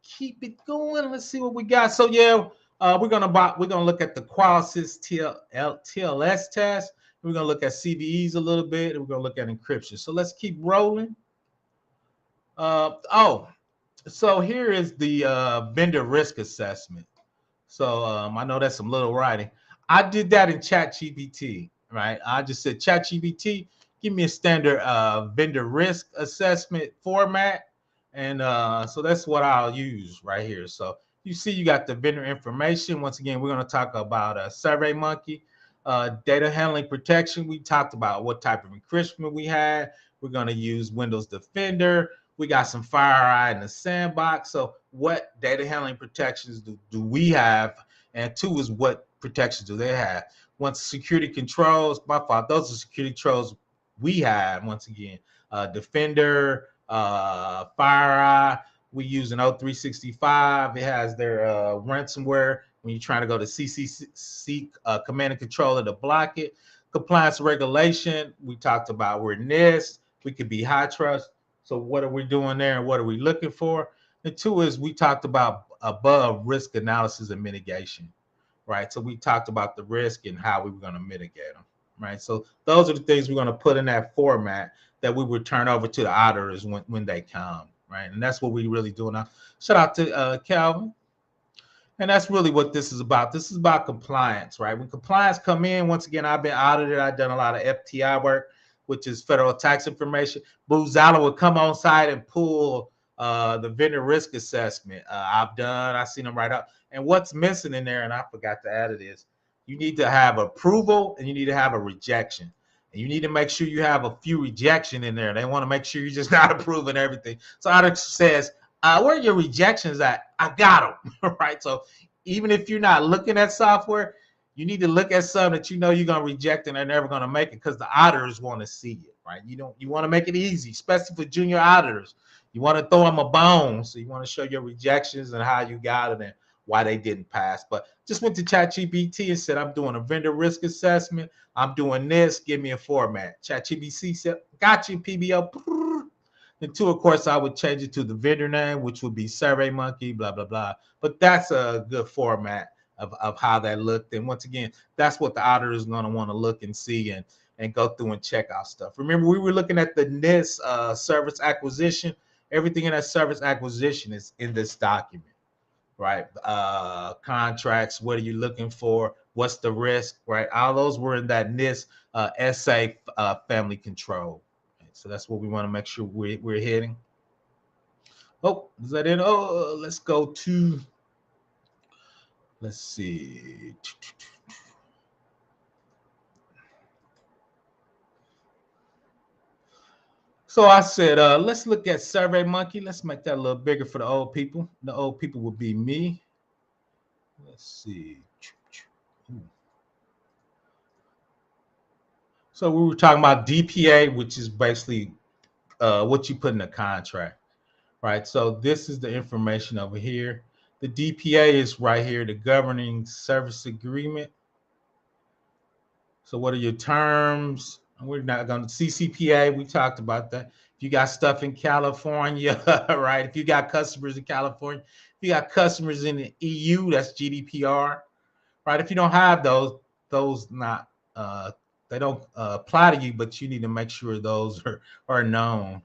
keep it going. Let's see what we got. So yeah, we're gonna look at the Qualysys TLS test. We're gonna look at CVEs a little bit, and we're gonna look at encryption. So let's keep rolling. So here is the vendor risk assessment. So I know that's some little writing. I did that in ChatGPT, right? I just said, ChatGPT, give me a standard vendor risk assessment format. And so that's what I'll use right here. So you see you got the vendor information. Once again, we're going to talk about SurveyMonkey, data handling protection. We talked about what type of encryption we had. We're going to use Windows Defender. We got some FireEye in the sandbox. So what data handling protections do we have? And two is what protections do they have? Once security controls, by far, those are security controls we have. Once again, Defender, FireEye. We use an O365. It has their ransomware when you're trying to go to CCC command and controller to block it. Compliance regulation, we talked about we're NIST. We could be high trust. So what are we doing there and what are we looking for? And two is we talked about above risk analysis and mitigation, right? So we talked about the risk and how we were going to mitigate them, right? So those are the things we're going to put in that format that we would turn over to the auditors when they come, right? And that's what we really do now. Shout out to Calvin. And that's really what this is about. This is about compliance, right? When compliance come in, once again, I've been audited. I've done a lot of FTI work, which is federal tax information. Buzala would come on site and pull the vendor risk assessment. I've seen them right up. And what's missing in there, and I forgot to add it, is you need to have approval and you need to have a rejection. And you need to make sure you have a few rejection in there. They want to make sure you're just not approving everything. So audit says, where are your rejections at? I got them, right? So even if you're not looking at software, you need to look at something that you know you're going to reject and they're never going to make it because the auditors want to see it, right? You want to make it easy, especially for junior auditors. You want to throw them a bone. So you want to show your rejections and how you got it and why they didn't pass. But just went to ChatGPT and said, I'm doing a vendor risk assessment. I'm doing this. Give me a format. ChatGPT said, got you, PBO. And two, of course, I would change it to the vendor name, which would be SurveyMonkey, blah, blah, blah. But that's a good format of how that looked. And once again, that's what the auditor is going to want to look and see and go through and check out stuff. Remember, we were looking at the NIST service acquisition. Everything in that service acquisition is in this document, right? Contracts, what are you looking for? What's the risk, right? All those were in that NIST SA family control. So that's what we want to make sure we're hitting. Oh, is that it? Oh, let's go to, let's see. So I said, let's look at SurveyMonkey. Let's make that a little bigger for the old people. The old people would be me. Let's see. So we were talking about DPA, which is basically what you put in a contract, right? So this is the information over here. The DPA is right here, the governing service agreement. So what are your terms? We're not going to CCPA. We talked about that. If you got stuff in California, right? If you got customers in California, if you got customers in the EU, that's GDPR, right? If you don't have those not they don't apply to you, but you need to make sure those are known,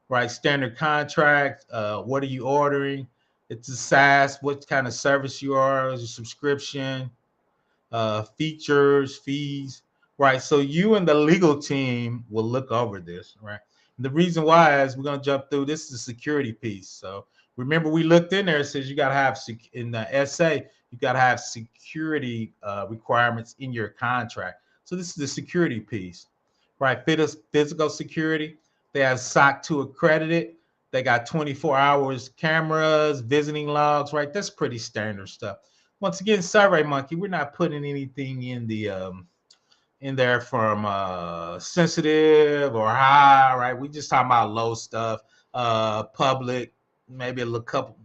right? Standard contract. What are you ordering? It's a SaaS. What kind of service you are? Is a subscription? Features, fees, right? So you and the legal team will look over this, right? And the reason why is we're going to jump through. This is the security piece. So remember, we looked in there. It says you got to have in the SA, you got to have security requirements in your contract. So this is the security piece, right? Physical security. They have SOC 2 accredited. They got 24 hours cameras, visiting logs, right? That's pretty standard stuff. Once again, SurveyMonkey, we're not putting anything in the in there from sensitive or high, right? We just talking about low stuff, public, maybe a little couple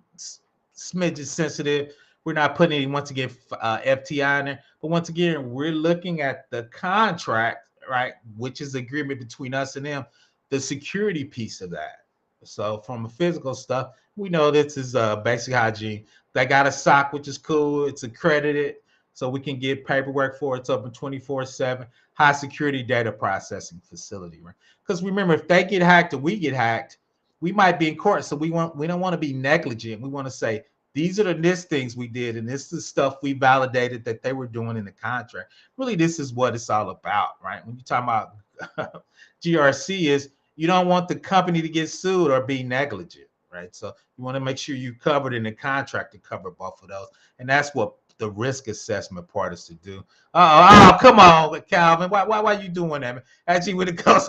smidges sensitive. We're not putting any, once again, FTI in there. But once again, we're looking at the contract, right, which is the agreement between us and them, the security piece of that. So from a physical stuff, we know this is basic hygiene. They got a SOC, which is cool. It's accredited, so we can get paperwork for it. It's open 24/7. High security data processing facility, right? Because remember, if they get hacked or we get hacked, we might be in court. So we don't want to be negligent. We want to say these are the NIST things we did, and this is stuff we validated that they were doing in the contract. Really, this is what it's all about, right? When you talk about GRC, is you don't want the company to get sued or be negligent, right? So you want to make sure you covered in the contract to cover both of those, and that's what the risk assessment part is to do. Oh, come on, Calvin. Why you doing that, man? Actually, when it comes,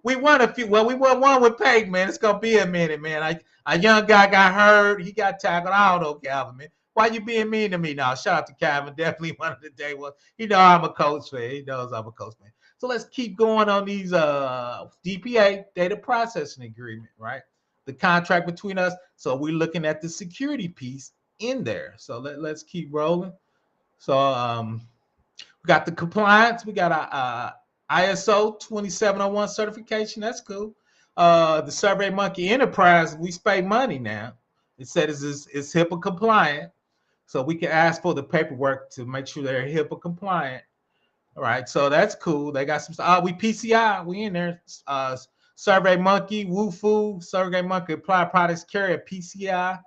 we won a few. Well, we won one with Peg, man. It's gonna be a minute, man. A young guy got hurt. He got tackled. I don't know, Calvin, man. Why you being mean to me now? Shout out to Calvin. Definitely one of the day was. He know I'm a coach, man. He knows I'm a coach, man. So let's keep going on these DPA, data processing agreement, right? The contract between us. So we're looking at the security piece in there. So let's keep rolling. So we got the compliance. We got a ISO 2701 certification. That's cool. The SurveyMonkey Enterprise, we spend money now. It said it's HIPAA compliant. So we can ask for the paperwork to make sure they're HIPAA compliant. All right, so that's cool. They got some. We PCI. We in there. SurveyMonkey, Woofu, SurveyMonkey Applied Products carry a PCI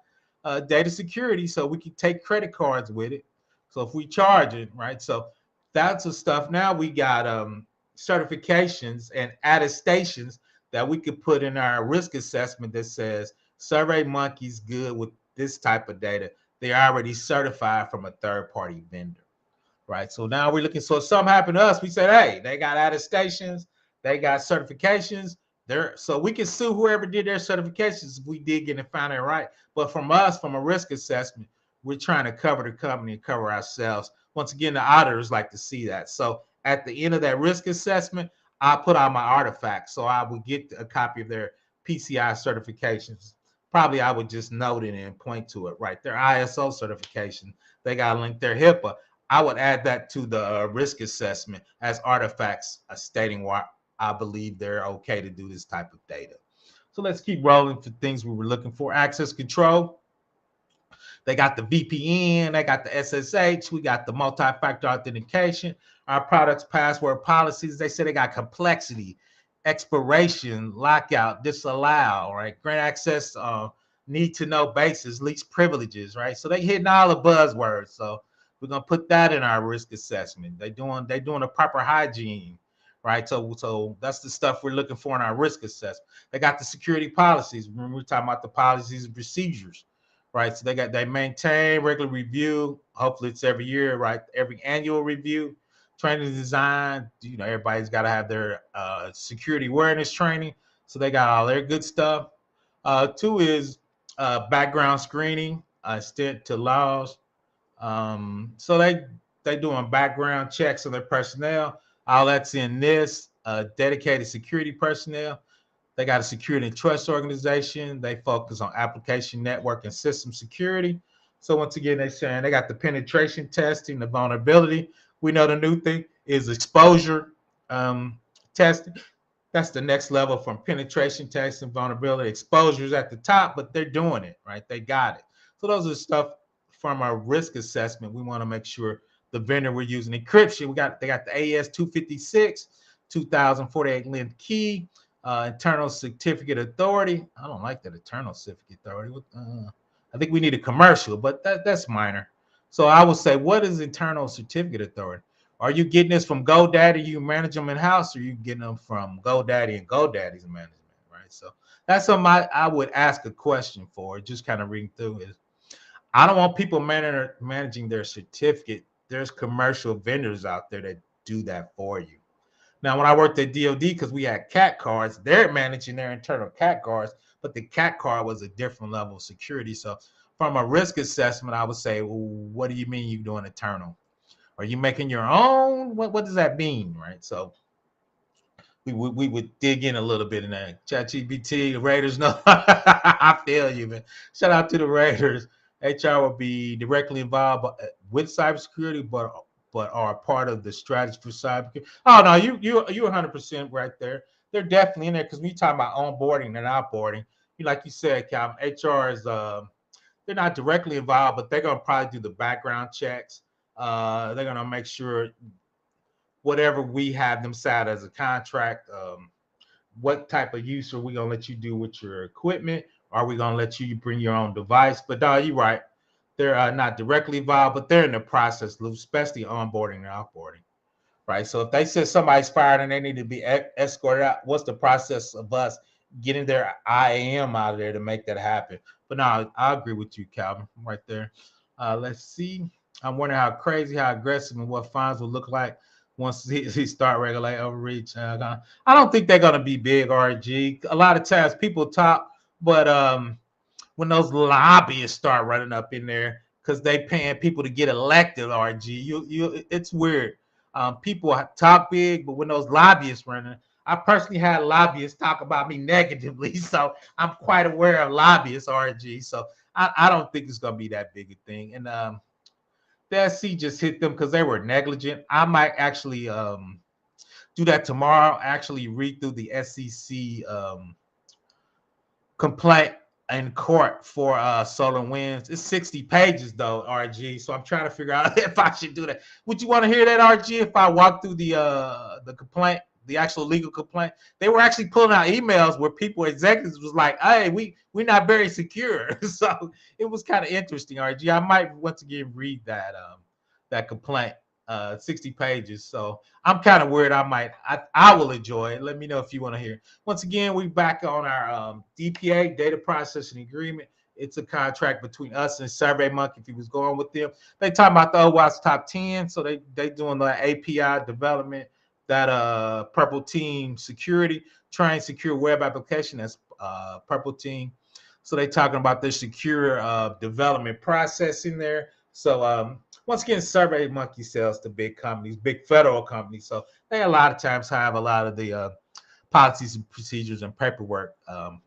data security, so we can take credit cards with it. So if we charge it, right? So that's the stuff. Now we got certifications and attestations that we could put in our risk assessment that says SurveyMonkey's good with this type of data. They're already certified from a third-party vendor. Right. So now we're looking. So if something happened to us, we said, hey, they got attestations, they got certifications. So we can sue whoever did their certifications if we did get and found it right. But from us, from a risk assessment, we're trying to cover the company and cover ourselves. Once again, the auditors like to see that. So at the end of that risk assessment, I put out my artifacts. So I would get a copy of their PCI certifications. Probably I would just note it and point to it, right? Their ISO certification. They got to link their HIPAA. I would add that to the risk assessment as artifacts stating why I believe they're okay to do this type of data. So let's keep rolling for things we were looking for. Access control. They got the VPN. They got the SSH. We got the multi-factor authentication. Our products, password policies. They say they got complexity, expiration, lockout, disallow, right? Grant access, need to know basis, least privileges, right? So they hitting all the buzzwords. So we're gonna put that in our risk assessment. They doing a proper hygiene, right? So that's the stuff we're looking for in our risk assessment. They got the security policies. Remember, we're talking about the policies and procedures, right? So they maintain regular review. Hopefully it's every year, right? Every annual review. Training design, everybody's got to have their security awareness training. So they got all their good stuff. Two is background screening, extent to laws. So they doing background checks on their personnel. All that's in this dedicated security personnel. They got a security and trust organization. They focus on application, network, and system security. So once again, they're saying they got the penetration testing, the vulnerability. We know the new thing is exposure testing. That's the next level from penetration testing, vulnerability. Exposures at the top, but they're doing it, right? They got it. So those are the stuff from our risk assessment. We want to make sure the vendor we're using encryption. They got the AES 256, 2048 length key, internal certificate authority. I don't like that internal certificate authority. I think we need a commercial, but that's minor. So I would say, what is internal certificate authority? Are you getting this from GoDaddy? You manage them in house, or are you getting them from GoDaddy and GoDaddy's management, right? So that's something I would ask a question for. Just kind of reading through it. I don't want people managing their certificate. There's commercial vendors out there that do that for you. Now, when I worked at DoD, because we had CAT cards, they're managing their internal CAT cards, but the CAT card was a different level of security. So from a risk assessment, I would say, well, what do you mean you're doing internal? Are you making your own? What does that mean, right? So we would dig in a little bit in that. ChatGPT, the Raiders know. I feel you, man. Shout out to the Raiders. HR will be directly involved with cybersecurity, but are part of the strategy for cybersecurity. Oh no, you're 100% right there. They're definitely in there because we talk about onboarding and offboarding. Like you said, Calvin, HR is they're not directly involved, but they're gonna probably do the background checks. They're gonna make sure whatever we have them set as a contract, what type of use are we gonna let you do with your equipment? Are we gonna let you bring your own device? But you're right. They're not directly involved, but they're in the process, especially onboarding and offboarding, right? So if they said somebody's fired and they need to be escorted out, what's the process of us getting their IAM out of there to make that happen? But no, I agree with you, Calvin, right there. Let's see. I'm wondering how crazy, how aggressive, and what fines will look like once he start regulating overreach. I don't think they're gonna be big, RG. A lot of times people talk, but when those lobbyists start running up in there because they paying people to get elected, RG, it's weird. People talk big, but when those lobbyists running, I personally had lobbyists talk about me negatively, so I'm quite aware of lobbyists, RG. So I don't think it's gonna be that big a thing. And the SC just hit them because they were negligent. I might actually do that tomorrow. Actually read through the SEC complaint in court for SolarWinds. It's 60 pages though, RG. So I'm trying to figure out if I should do that. Would you want to hear that, RG? If I walk through the complaint, the actual legal complaint, they were actually pulling out emails where people, executives, was like, "Hey, we're not very secure." So it was kind of interesting, RG. I might once again read that complaint. 60 pages. So I'm kind of worried I will enjoy it. Let me know if you want to hear. Once again, we back on our DPA, data processing agreement. It's a contract between us and SurveyMonkey. If he was going with them, they talking about the OWASP top 10. So they doing the API development, that Purple Team security, train secure web application. That's Purple Team. So they talking about the secure development process in there. So once again, SurveyMonkey sells to big companies, big federal companies. So they a lot of times have a lot of the policies and procedures and paperwork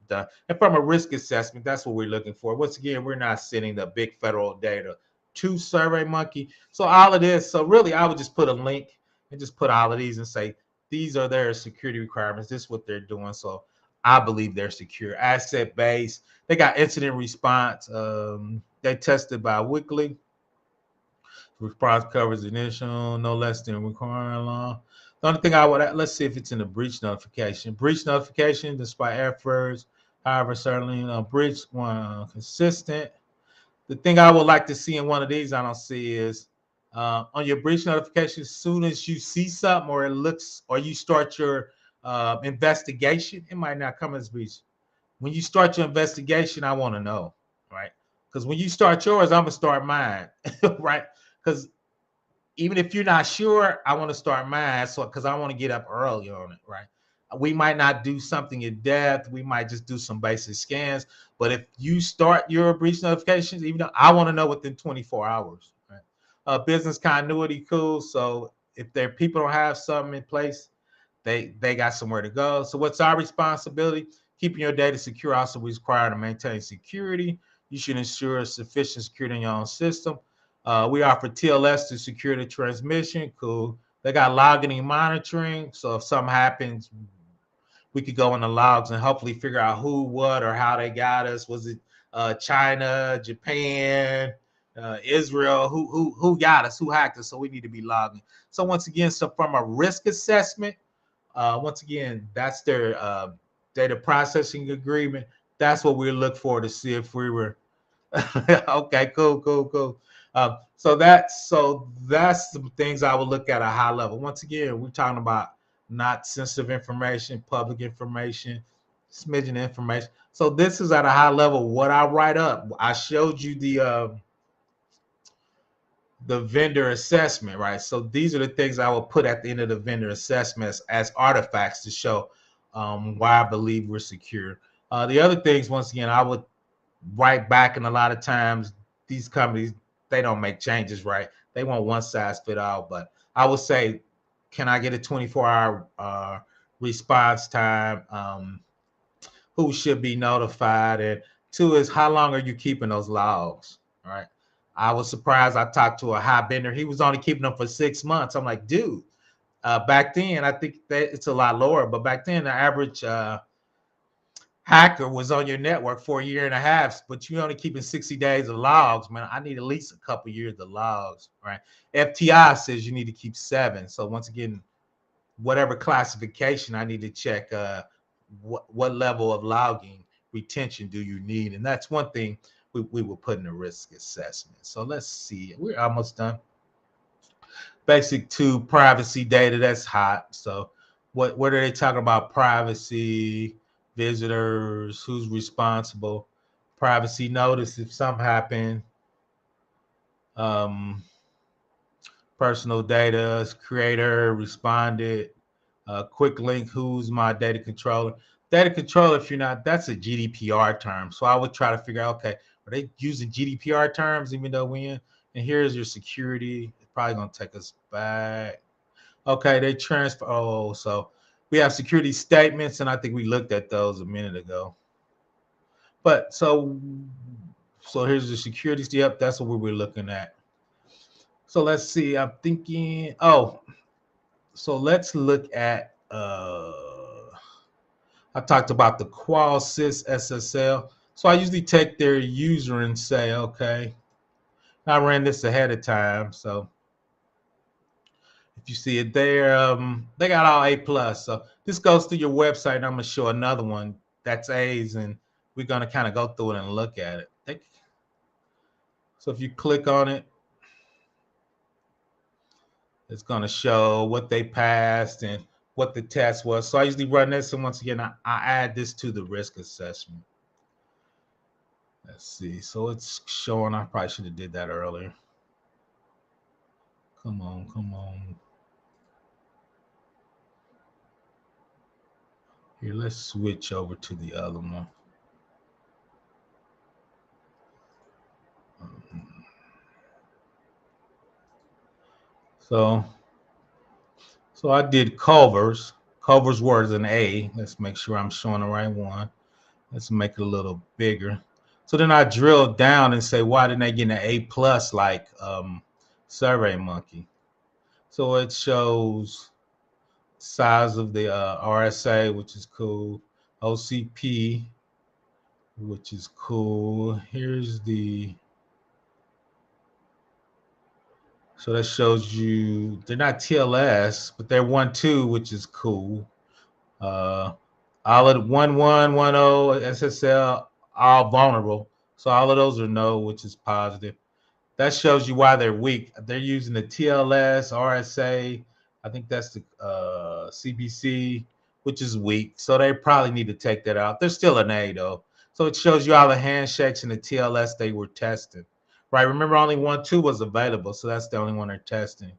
done. And from a risk assessment, that's what we're looking for. Once again, we're not sending the big federal data to SurveyMonkey. So all of this, so really I would just put a link and just put all of these and say, these are their security requirements. This is what they're doing. So I believe they're secure. Asset based. They got incident response. They tested bi-weekly. Response covers initial, no less than required law. The only thing I would, let's see if it's in the breach notification. Breach notification, despite efforts, however, certainly breach one consistent. The thing I would like to see in one of these, I don't see is On your breach notification, as soon as you see something or it looks, or you start your investigation, it might not come as breach. When you start your investigation, I want to know, right? Because when you start yours, I'm gonna start mine, right? Because even if you're not sure, I want to start mine, so because I want to get up early on it, right? We might not do something in depth. We might just do some basic scans. But if you start your breach notifications, even though I want to know within 24 hours, right? Business continuity, cool. So if their people don't have something in place, they got somewhere to go. So what's our responsibility? Keeping your data secure also required to maintain security. You should ensure sufficient security in your own system. We offer TLS to secure the transmission. Cool. They got logging and monitoring. So if something happens, we could go in the logs and hopefully figure out who, what, or how they got us. Was it China, Japan, Israel? Who got us? Who hacked us? So we need to be logging. So once again, so from a risk assessment, once again, that's their data processing agreement. That's what we look for to see if we were okay. Cool. So that's the things I would look at a high level. Once again, we're talking about not sensitive information, public information, smidgen information. So this is at a high level. What I write up, I showed you the vendor assessment, right? So these are the things I will put at the end of the vendor assessment as artifacts to show why I believe we're secure. The other things, once again, I would write back, and a lot of times these companies, they don't make changes, right? They want one size fit all, but I would say, can I get a 24-hour response time? Who should be notified? And two is, how long are you keeping those logs, right? I was surprised. I talked to a high bender. He was only keeping them for 6 months. I'm like, dude, back then, I think that it's a lot lower, but back then, the average hacker was on your network for a year and a half, but you're only keeping 60 days of logs, man. I need at least a couple years of logs, right? FTI says you need to keep 7. So once again, whatever classification, I need to check what level of logging retention do you need, and that's one thing we will put in the risk assessment. So let's see, we're almost done. Basic 2, privacy data. That's hot. So what are they talking about? Privacy, visitors, who's responsible, privacy notice if something happened, um, personal data, creator responded, quick link, who's my data controller. Data controller, if you're not, that's a GDPR term. So I would try to figure out, okay, are they using GDPR terms even though we in? And here's your security. It's probably gonna take us back. Okay, they transfer. Oh, so we have security statements, and I think we looked at those a minute ago. But so here's the security. Yep, that's what we were looking at. So let's see. I'm thinking. Oh, so let's look at. I talked about the QualSys SSL. So I usually take their user and say, okay, I ran this ahead of time. So if you see it there, they got all A+. So this goes to your website, and I'm going to show another one that's A's, and we're going to kind of go through it and look at it. So if you click on it, it's going to show what they passed and what the test was. So I usually run this, and once again, I add this to the risk assessment. Let's see. So it's showing. I probably should have did that earlier. Come on. Here, let's switch over to the other one. So I did Culver's. Culver's word is an A. Let's make sure I'm showing the right one. Let's make it a little bigger. So then I drilled down and say, why didn't they get an A+ like SurveyMonkey? So it shows size of the RSA, which is cool. OCP, which is cool. Here's the, so that shows you they're not TLS, but they're 1.2, which is cool. All of 1.1, 1.0, SSL, all vulnerable. So all of those are no, which is positive. that shows you why they're weak. They're using the TLS, RSA. I think that's the CBC, which is weak. So they probably need to take that out. There's still an A though. So it shows you all the handshakes and the TLS they were testing. Right. Remember, only 1.2 was available. So that's the only one they're testing.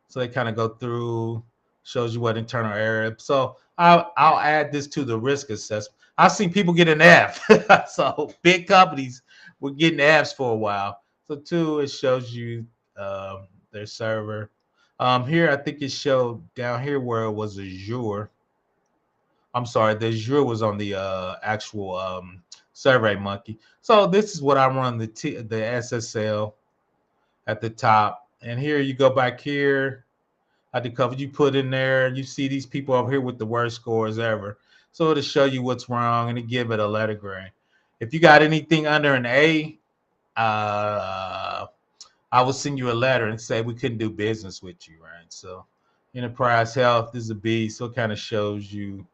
So they kind of go through, shows you what internal error. So I'll add this to the risk assessment. I've seen people get an F. So big companies were getting Fs for a while. So two, it shows you their server. Here, I think it showed down here where it was Azure. I'm sorry, the Azure was on the actual Survey Monkey. So this is what I run the SSL at the top. And here you go back here. I covered you put in there. You see these people over here with the worst scores ever. So it'll show you what's wrong and it give it a letter grade. If you got anything under an A, I will send you a letter and say we couldn't do business with you, right? So enterprise health is a B, so it kind of shows you.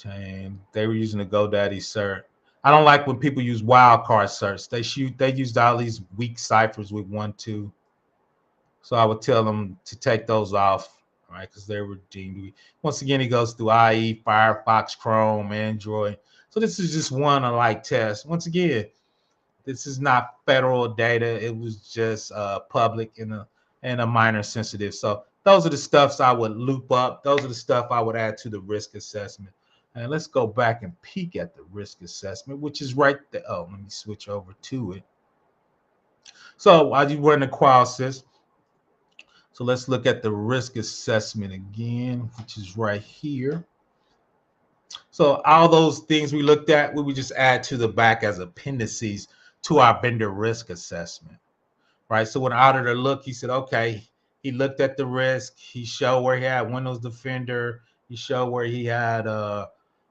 They were using the GoDaddy cert. I don't like when people use wildcard certs. They used all these weak ciphers with 1.2. So I would tell them to take those off, right? Because they were deemed weak. Once again, he goes through IE, Firefox, Chrome, Android. So this is just one alike test. Once again, this is not federal data. It was just public and a minor sensitive. So those are the stuffs I would loop up. Those are the stuff I would add to the risk assessment. And let's go back and peek at the risk assessment, which is right there. Oh, let me switch over to it. So I just run the QualSys. So let's look at the risk assessment again, which is right here. So all those things we looked at, we would just add to the back as appendices to our vendor risk assessment, right? So when the auditor looked, he said, okay, he looked at the risk. He showed where he had Windows Defender. He showed where he had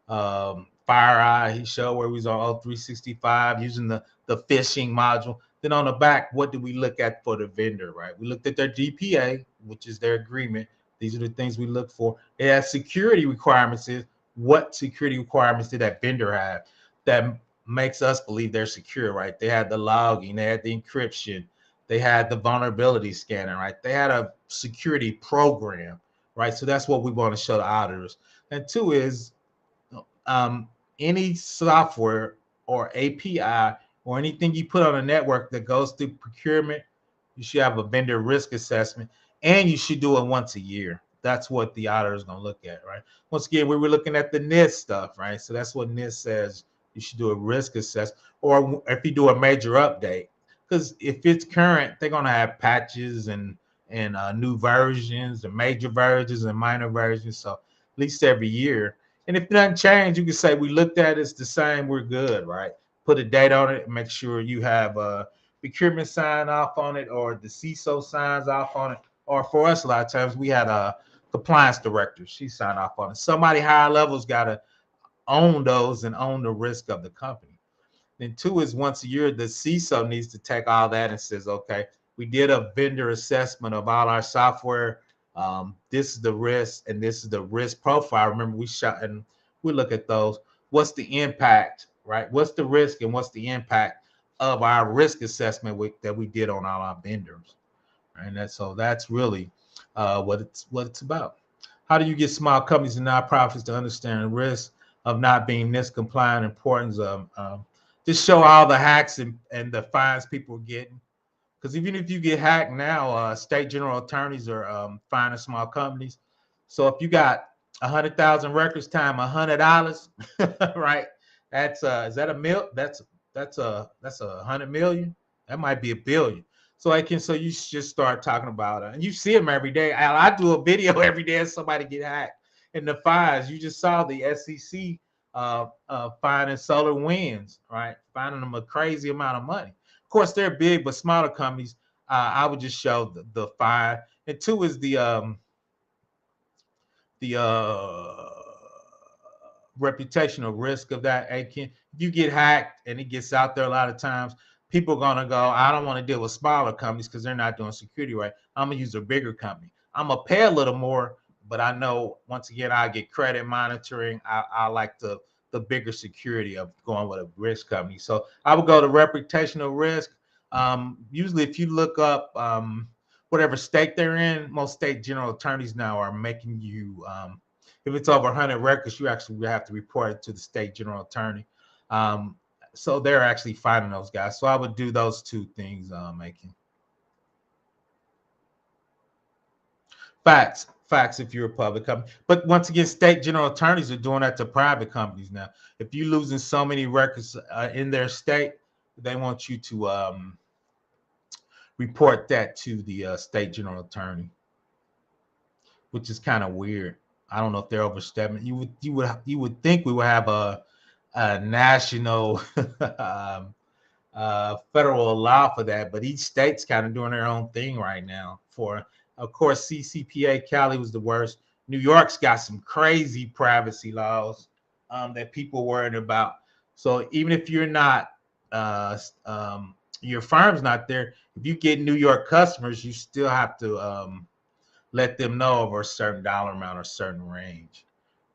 FireEye. He showed where he was on O365 using the phishing module. Then on the back, what did we look at for the vendor, right? We looked at their DPA, which is their agreement. These are the things we look for. It has security requirements. What security requirements did that vendor have that makes us believe they're secure, right? They had the logging, they had the encryption, they had the vulnerability scanning, right? They had a security program, right? So that's what we want to show the auditors. And two is any software or API or anything you put on a network that goes through procurement, you should have a vendor risk assessment, and you should do it once a year. That's what the auditor is going to look at, right? Once again, we were looking at the NIST stuff, right? So that's what NIST says you should do a risk assessment, or if you do a major update, because if it's current, they're going to have patches and new versions and major versions and minor versions. So at least every year. And if it doesn't change, you can say we looked at it, it's the same, we're good, right? Put a date on it and make sure you have a procurement sign off on it or the CISO signs off on it. Or for us, a lot of times we had a compliance director. She signed off on it. Somebody higher level's got to own those and own the risk of the company. Then two is once a year, the CISO needs to take all that and says, okay, we did a vendor assessment of all our software. This is the risk and this is the risk profile. Remember, we shot and we look at those. What's the impact, right? What's the risk and what's the impact of our risk assessment that we did on all our vendors? And that's really what it's about. How do you get small companies and nonprofits to understand the risk of not being NIST compliant? Importance of just show all the hacks and the fines people are getting. Because even if you get hacked now, state general attorneys are fining small companies. So if you got 100,000 records time $100, right? That's is that a mil? That's a 100 million. That might be a billion. So you just start talking about it, and you see them every day. I do a video every day of somebody get hacked, and the fines. You just saw the SEC finding Solar Winds, right? Finding them a crazy amount of money. Of course, they're big, but smaller companies, I would just show the fine. And two is the reputational risk of that. If you get hacked and it gets out there a lot of times, people are gonna go, I don't want to deal with smaller companies because they're not doing security right. I'm gonna use a bigger company. I'm gonna pay a little more, but I know once again I get credit monitoring. I like the bigger security of going with a risk company. So I would go to reputational risk. Usually, if you look up whatever state they're in, most state general attorneys now are making you, if it's over 100 records, you actually have to report it to the state general attorney. So they're actually finding those guys. So I would do those two things, making. Facts if you're a public company. But once again, state general attorneys are doing that to private companies now. If you're losing so many records in their state, they want you to report that to the state general attorney, which is kind of weird. I don't know if they're overstepping. You would think we would have a national federal law for that, but each state's kind of doing their own thing right now. For of course, CCPA Cali was the worst. New York's got some crazy privacy laws that people worried about. So even if you're not, your firm's not there, if you get New York customers, you still have to let them know over a certain dollar amount or certain range,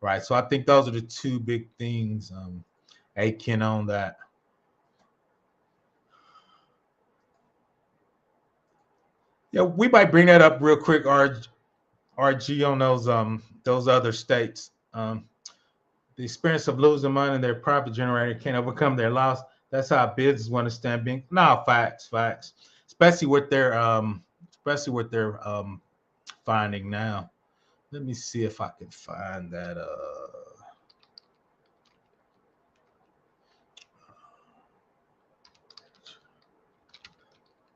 right? So I think those are the two big things. Akin on that. Yeah, we might bring that up real quick, RG, on those other states. The experience of losing money in their profit generator can't overcome their loss. That's how business want to stand being. No, facts. Especially with their finding now. Let me see if I can find that.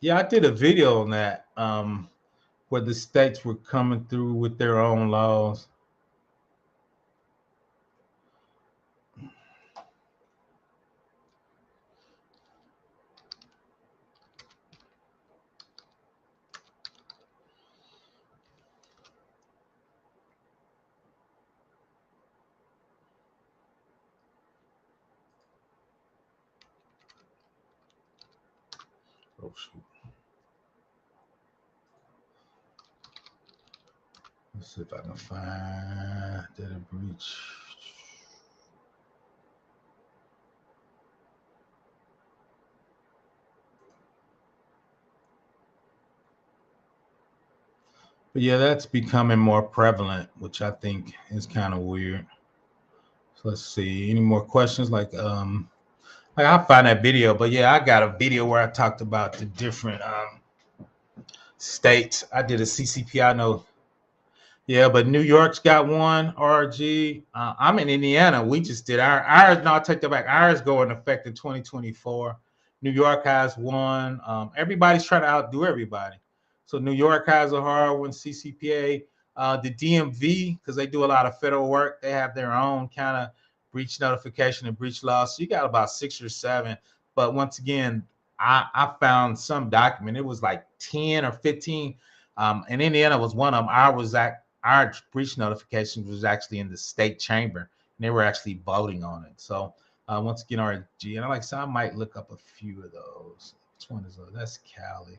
Yeah, I did a video on that. Where the states were coming through with their own laws. Oh shoot. Let's see if I can find data breach. But yeah, that's becoming more prevalent, which I think is kind of weird. So let's see. Any more questions? Like I'll find that video. But yeah, I got a video where I talked about the different states. I did a CCP. I know. Yeah, but New York's got one. RG. I'm in Indiana. We just did ours. No, I take that back. Ours go in effect in 2024. New York has one. Everybody's trying to outdo everybody. So New York has a hard one. CCPA, the DMV, because they do a lot of federal work, they have their own kind of breach notification and breach law. So you got about 6 or 7. But once again, I found some document. It was like 10 or 15. And Indiana was one of them. Our breach notification was actually in the state chamber, and they were actually voting on it. So once again, RG, and like I said, I might look up a few of those. Which one is that? That's Cali.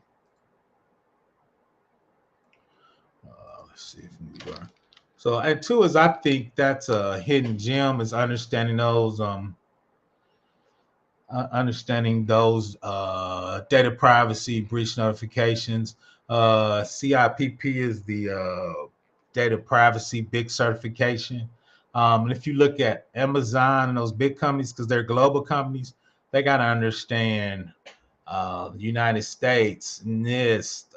Let's see if New York. So and two is I think that's a hidden gem is understanding those data privacy breach notifications. CIPP is the data privacy big certification. And if you look at Amazon and those big companies, because they're global companies, they got to understand the United States, NIST,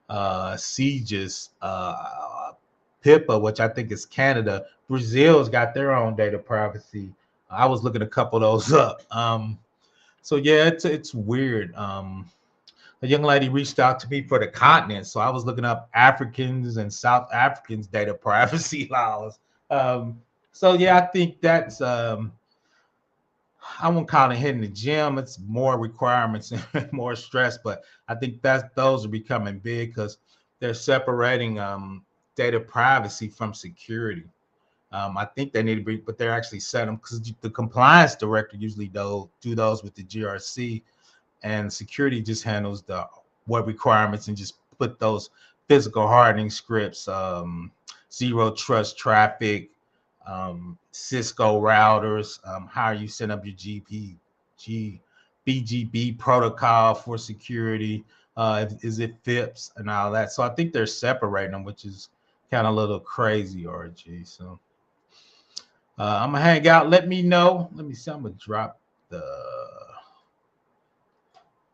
CGIS, PIPA, which I think is Canada. Brazil's got their own data privacy. I was looking a couple of those up. So yeah, it's weird. A young lady reached out to me for the continent, so I was looking up Africans and South Africans data privacy laws. So yeah, I think that's I won't call it hitting the gym. It's more requirements and more stress, but I think those are becoming big because they're separating data privacy from security. I think they need to be, but they're actually set them because the compliance director usually do those with the GRC, and security just handles the what requirements and just put those physical hardening scripts, zero trust traffic, Cisco routers, how you set up your BGB protocol for security. Is it FIPS and all that? So I think they're separating them, which is kind of a little crazy, RG. So I'm gonna hang out. Let me know. Let me see. I'm gonna drop the.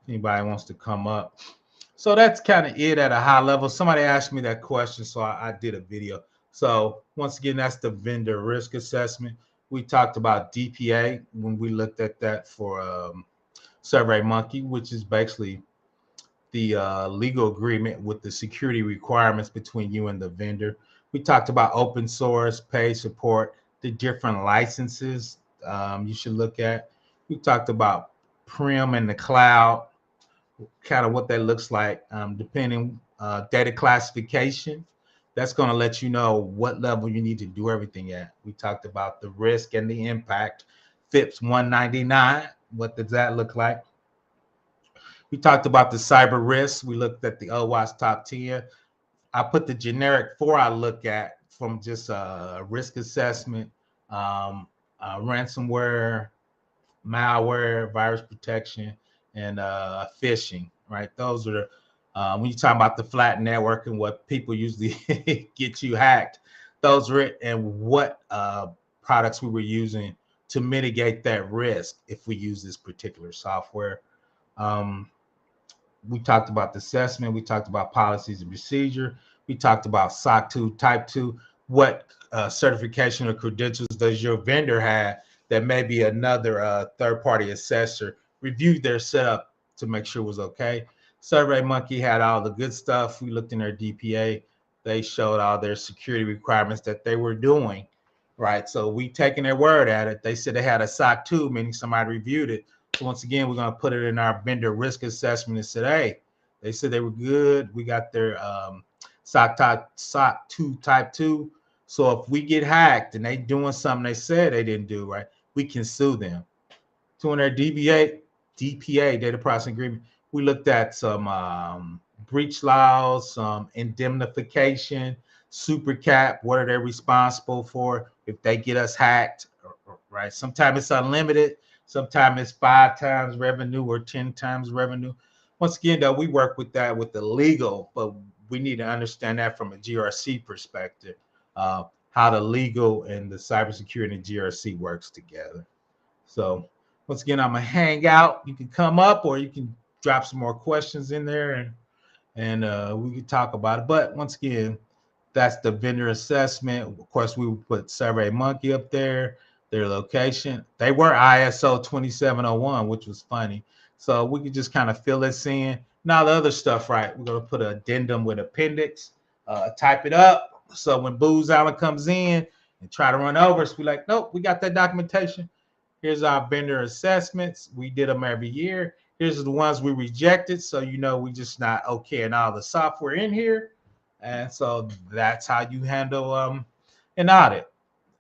Anybody wants to come up. So that's kind of it at a high level. Somebody asked me that question, so I did a video. So once again, that's the vendor risk assessment. We talked about DPA when we looked at that for SurveyMonkey, which is basically the legal agreement with the security requirements between you and the vendor. We talked about open source, paid support, the different licenses you should look at. We talked about Prim in the cloud, kind of what that looks like, depending data classification. That's going to let you know what level you need to do everything at. We talked about the risk and the impact. FIPS 199, what does that look like? We talked about the cyber risks. We looked at the OWASP top 10. I put the generic 4 I look at from just risk assessment, ransomware, malware, virus protection, and phishing, right? Those are the, when you talk about the flat network and what people usually get you hacked, those are it, and what products we were using to mitigate that risk if we use this particular software. We talked about the assessment. We talked about policies and procedure. We talked about SOC 2, Type 2. What certification or credentials does your vendor have that maybe another third-party assessor reviewed their setup to make sure it was okay? SurveyMonkey had all the good stuff. We looked in their DPA. They showed all their security requirements that they were doing, right? So we taking their word at it. They said they had a SOC 2, meaning somebody reviewed it. So once again, we're going to put it in our vendor risk assessment and said, hey, they said they were good. We got their SOC 2 Type 2. So if we get hacked and they doing something they said they didn't do, right, we can sue them. So in their DPA, data processing agreement, we looked at some breach laws, some indemnification, super cap, what are they responsible for if they get us hacked, right? Sometimes it's unlimited. Sometimes it's 5 times revenue or 10 times revenue. Once again, though, we work with that with the legal, but we need to understand that from a GRC perspective, how the legal and the cybersecurity and GRC works together. So once again, I'm gonna hang out. You can come up or you can drop some more questions in there and we can talk about it. But once again, that's the vendor assessment. Of course, we would put SurveyMonkey up there, their location. They were ISO 27001, which was funny. So we could just kind of fill this in. Now the other stuff, right? We're gonna put an addendum with appendix, type it up. So when Booz Allen comes in and try to run over us, we're like, nope, we got that documentation. Here's our vendor assessments. We did them every year. Here's the ones we rejected. So you know we just not okay and all the software in here. And so that's how you handle an audit.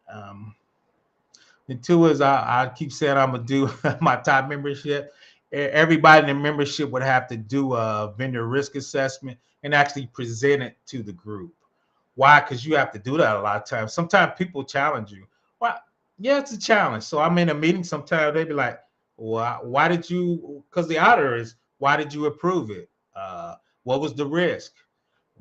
And 2 is I keep saying I'm gonna do my top membership. Everybody in the membership would have to do a vendor risk assessment and actually present it to the group. Why? Because you have to do that a lot of times. Sometimes people challenge you. Well, yeah, it's a challenge. So I'm in a meeting. Sometimes they be like, why did you? Because the auditor is, why did you approve it? What was the risk?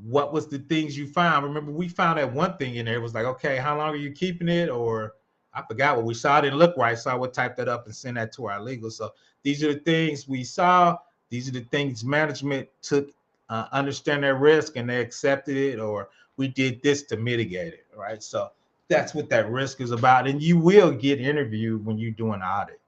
What was the things you found? Remember, we found that one thing in there. It was like, okay, how long are you keeping it? Or I forgot what we saw. It didn't look right. So I would type that up and send that to our legal. So these are the things we saw. These are the things management took, understand their risk, and they accepted it, or we did this to mitigate it, right? So that's what that risk is about. And you will get interviewed when you do an audit.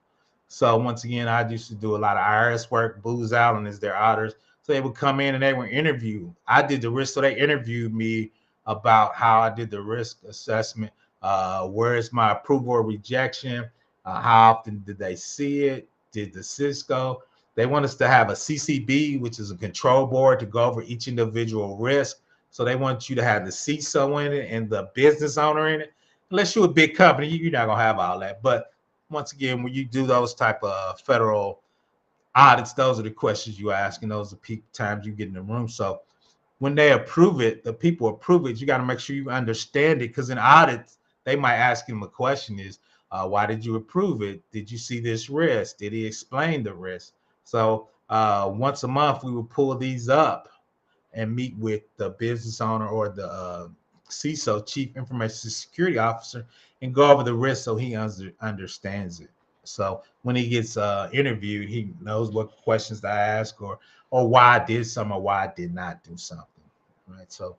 So once again, I used to do a lot of IRS work. Booz Allen is their auditors. So they would come in and they were interviewed. I did the risk. So they interviewed me about how I did the risk assessment. Where is my approval or rejection? How often did they see it? Did the Cisco? They want us to have a CCB, which is a control board to go over each individual risk. So they want you to have the CISO in it and the business owner in it. Unless you're a big company, you're not gonna have all that. But once again, when you do those type of federal audits, those are the questions you ask, and those are peak times you get in the room. So when they approve it, the people approve it, you got to make sure you understand it, because in audits, they might ask them a question is, Why did you approve it? Did you see this risk? Did he explain the risk? So once a month, we would pull these up and meet with the business owner or the CISO, Chief Information Security Officer, and go over the risk so he understands it. So when he gets interviewed, he knows what questions to ask, or why I did something or why I did not do something. Right. So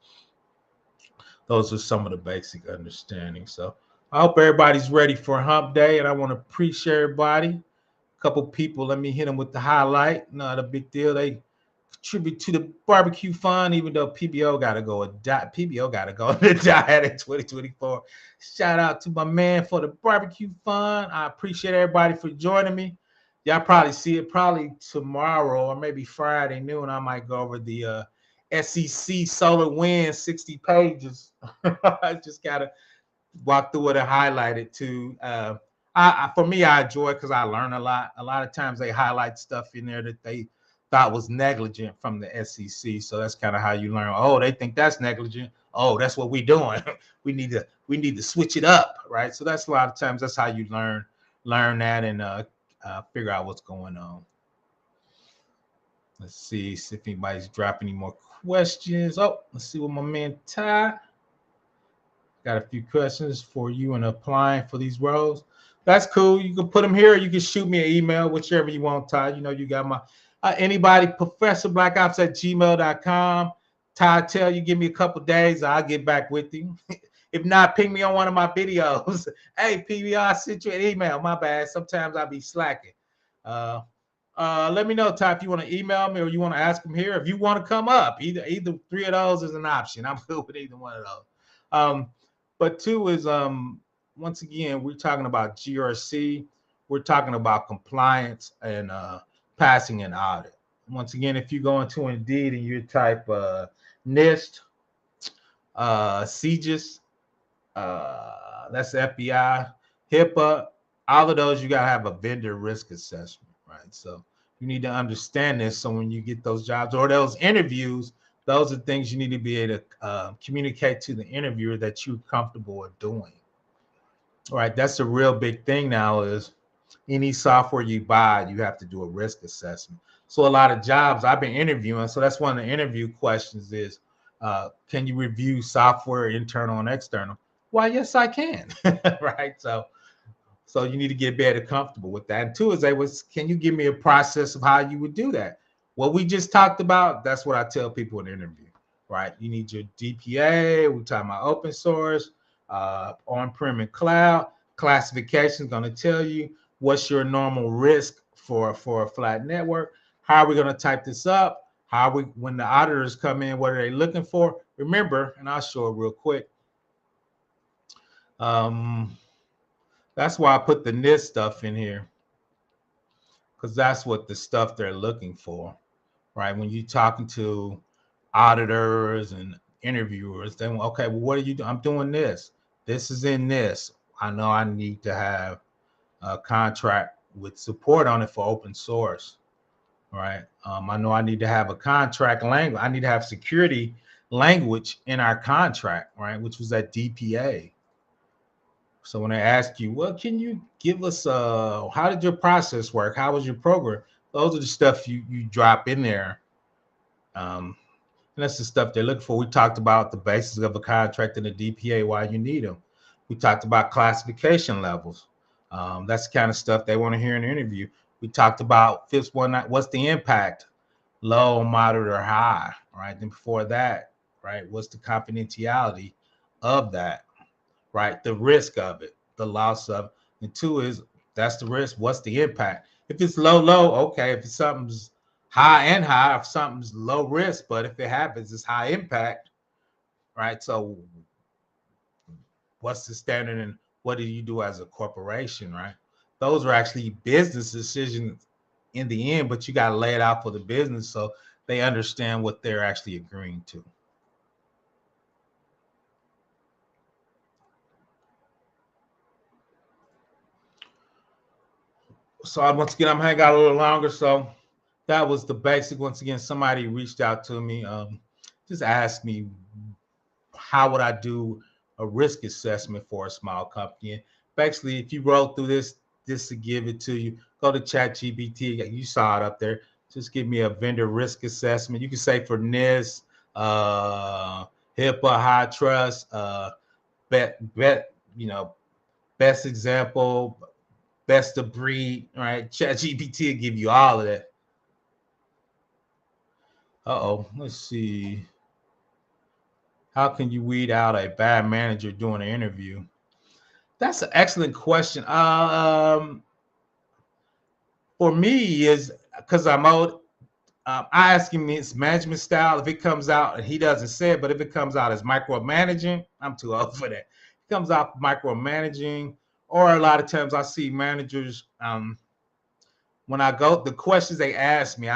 those are some of the basic understanding. So I hope everybody's ready for Hump Day, and I want to appreciate everybody. A couple people, let me hit them with the highlight. Not a big deal. They contribute to the barbecue fund, even though PBO got to go. PBO got to go to diet in 2024. Shout out to my man for the barbecue fund. I appreciate everybody for joining me. Y'all probably see it probably tomorrow or maybe Friday noon. I might go over the SEC Solar Wind 60 pages. I just got to walk through it and highlight it too. For me, I enjoy it because I learn a lot. A lot of times they highlight stuff in there that they thought was negligent from the SEC. So that's kind of how you learn. Oh, they think that's negligent. Oh, that's what we're doing. we need to switch it up, right? So that's a lot of times that's how you learn that and figure out what's going on. Let's see if anybody's dropping any more questions. Oh, let's see what my man Ty. Got a few questions for you and applying for these roles. That's cool. You can put them here. Or you can shoot me an email, whichever you want, Ty. You know, you got my anybody, professorblackops@gmail.com. Ty, tell you give me a couple days. I'll get back with you. If not, ping me on one of my videos. Hey, PBR, I sent you an email. My bad. Sometimes I'll be slacking. Let me know, Ty, if you want to email me or you want to ask them here. If you want to come up, either three of those is an option. I'm good with either one of those. But two is once again, we're talking about GRC. We're talking about compliance and passing an audit. Once again, if you go into Indeed and you type NIST, CGIS, that's FBI, HIPAA, all of those, you got to have a vendor risk assessment, right? So you need to understand this. So when you get those jobs or those interviews, those are things you need to be able to communicate to the interviewer that you're comfortable with doing. All right, that's a real big thing now is any software you buy, you have to do a risk assessment. So a lot of jobs I've been interviewing, so that's one of the interview questions is, can you review software internal and external? Why, yes, I can, right? So you need to get better comfortable with that. And two is, can you give me a process of how you would do that? What we just talked about, that's what I tell people in the interview, right? You need your DPA. We're talking about open source, on-prem and cloud. Classification is going to tell you what's your normal risk for a flat network. How are we going to type this up? When the auditors come in, what are they looking for? Remember, and I'll show it real quick. That's why I put the NIST stuff in here, because that's what the stuff they're looking for, right? When you're talking to auditors and interviewers, they want, okay, well, what are you doing? I'm doing this. This is in this. I know I need to have a contract with support on it for open source, right? I know I need to have a contract language. I need to have security language in our contract, right? Which was that DPA. So when they ask you, well, can you give us how did your process work? How was your program? Those are the stuff you drop in there. And that's the stuff they're looking for. We talked about the basis of a contract and the DPA, why you need them. We talked about classification levels. That's the kind of stuff they want to hear in an interview. We talked about fifth one, what's the impact? Low, moderate, or high, right? Then before that, right, what's the confidentiality of that? Right, the risk of it, the loss of it. And two is, that's the risk. What's the impact? If it's low, okay. If it's something's high, if something's low risk, but if it happens, it's high impact, right? So what's the standard and what do you do as a corporation, right? Those are actually business decisions in the end, but you got to lay it out for the business so they understand what they're actually agreeing to. So once again, I'm hanging out a little longer. So that was the basic. Once again, somebody reached out to me, just asked me how would I do a risk assessment for a small company. Basically, if you roll through this to give it to you, go to ChatGPT. You saw it up there. Just give me a vendor risk assessment. You can say for NIST, HIPAA, high trust, best example, best of breed, right? ChatGPT will give you all of that. Let's see. How can you weed out a bad manager during an interview? That's an excellent question. For me, is because I'm old. I ask him his management style. If it comes out and he doesn't say it, but if it comes out as micromanaging, I'm too old for that. It comes out micromanaging, or a lot of times I see managers. When I go, the questions they ask me,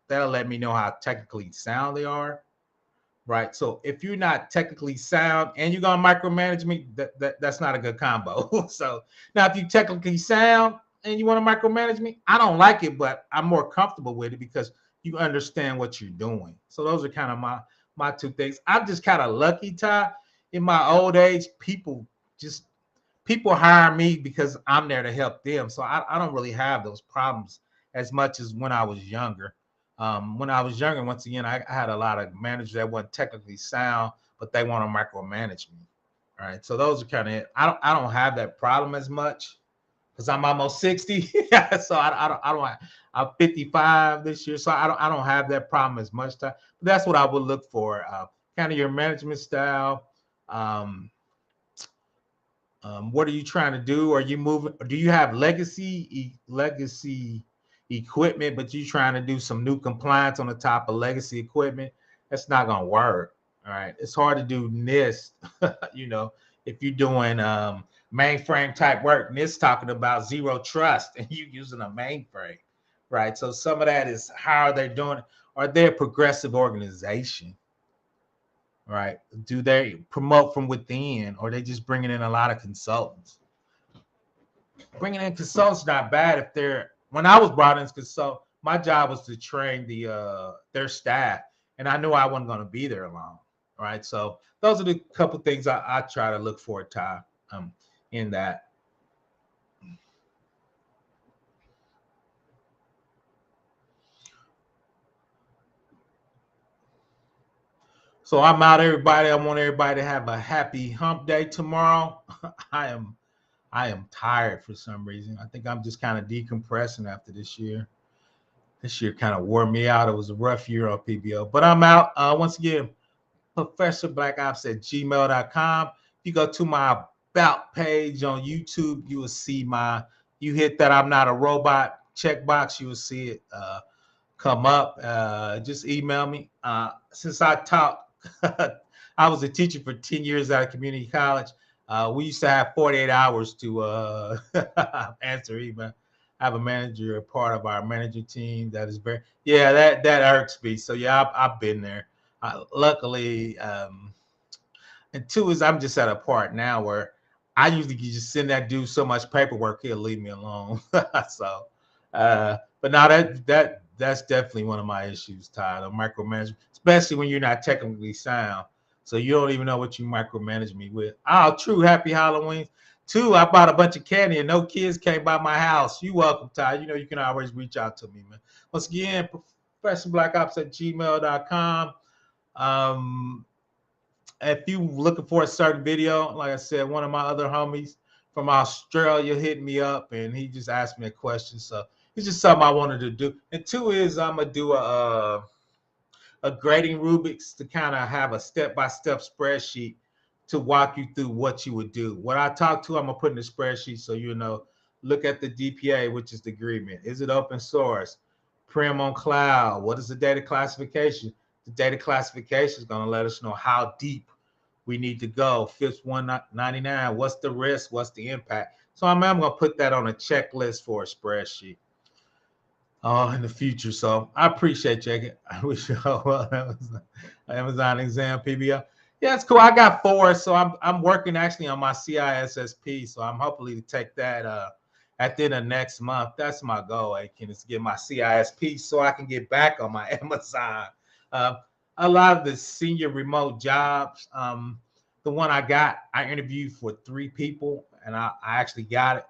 that'll let me know how technically sound they are. Right. So if you're not technically sound and you're gonna micromanage me, that's not a good combo. So now if you technically sound and you want to micromanage me, I don't like it, but I'm more comfortable with it because you understand what you're doing. So those are kind of my two things. I'm just kind of lucky, Ty. In my old age, people hire me because I'm there to help them. So I don't really have those problems as much as when I was younger. When I was younger, once again, I had a lot of managers that weren't technically sound, but they want to micromanage me. All right. So those are kind of it. I don't have that problem as much because I'm almost 60. So I'm 55 this year. So I don't have that problem as much time. But that's what I would look for. Kind of your management style. What are you trying to do? Are you moving? Do you have legacy equipment, but you trying to do some new compliance on the top of legacy equipment? That's not gonna work. All right, it's hard to do NIST. If you're doing mainframe type work, NIST talking about zero trust, and you using a mainframe, right? So some of that is how they're doing it. Are they a progressive organization? Right? Do they promote from within, or they just bringing in a lot of consultants? Bringing in consultants not bad if they're. When I was brought in as consult, my job was to train their staff, and I knew I wasn't going to be there long. Right? So those are the couple things I try to look for, Ty, in that. So I'm out, everybody. I want everybody to have a happy hump day tomorrow. I am tired for some reason. I think I'm just kind of decompressing after this year. This year kind of wore me out. It was a rough year on PBO, but I'm out. Once again, professorblackops@gmail.com. If you go to my about page on YouTube, you will see you hit that I'm not a robot checkbox. You will see it come up. Just email me. Since I taught, I was a teacher for 10 years at a community college. We used to have 48 hours to answer email. I have a manager, a part of our manager team that is that irks me. So yeah, I've been there. Luckily, and two is I'm just at a part now where I usually can just send that dude so much paperwork he'll leave me alone. So, but now that's definitely one of my issues, Todd, of micromanagement, especially when you're not technically sound. So you don't even know what you micromanage me with. Oh, true. Happy Halloween. Two, I bought a bunch of candy and no kids came by my house. You welcome, Todd. You can always reach out to me, man. Once again, professionalblackops@gmail.com. If you looking for a certain video, like I said, one of my other homies from Australia hit me up and he just asked me a question. So it's just something I wanted to do. And two is I'm gonna do a grading rubrics to kind of have a step-by-step spreadsheet to walk you through what you would do. What I talk to, I'm gonna put in the spreadsheet so look at the DPA, which is the agreement. Is it open source? Prim on cloud? What is the data classification? The data classification is going to let us know how deep we need to go. FIPS 199, what's the risk? What's the impact? So I'm going to put that on a checklist for a spreadsheet in the future. So I appreciate you. I wish you all well. That was Amazon exam PBL. Yeah, it's cool. I got 4, so I'm working actually on my CISSP. So I'm hopefully to take that at the end of next month. That's my goal, Aiken, is to get my CISP so I can get back on my Amazon. A lot of the senior remote jobs, the one I got, I interviewed for 3 people, and I actually got it.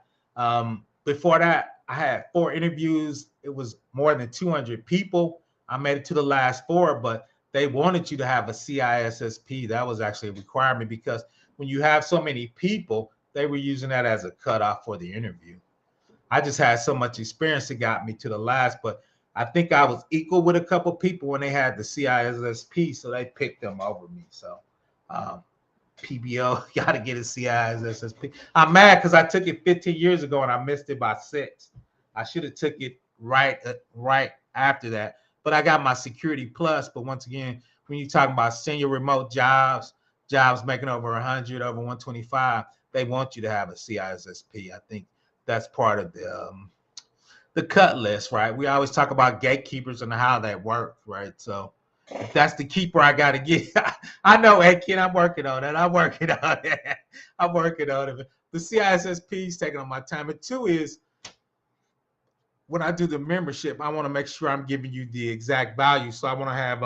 Before that, I had 4 interviews. It was more than 200 people. I made it to the last 4, but they wanted you to have a CISSP. That was actually a requirement because when you have so many people, they were using that as a cutoff for the interview. I just had so much experience it got me to the last, but I think I was equal with a couple people when they had the CISSP, so they picked them over me. So PBO got to get a CISSP. I'm mad because I took it 15 years ago and I missed it by 6. I should have took it right after that, but I got my security plus. But once again, when you're talking about senior remote jobs making over 100, over 125, they want you to have a CISSP. I think that's part of the cut list, right? We always talk about gatekeepers and how that works, right? So if that's the keeper I got to get, I know, hey, kid, I'm working on it. I'm working on it. The CISSP is taking on my time. And 2 is when I do the membership, I want to make sure I'm giving you the exact value. So I want to have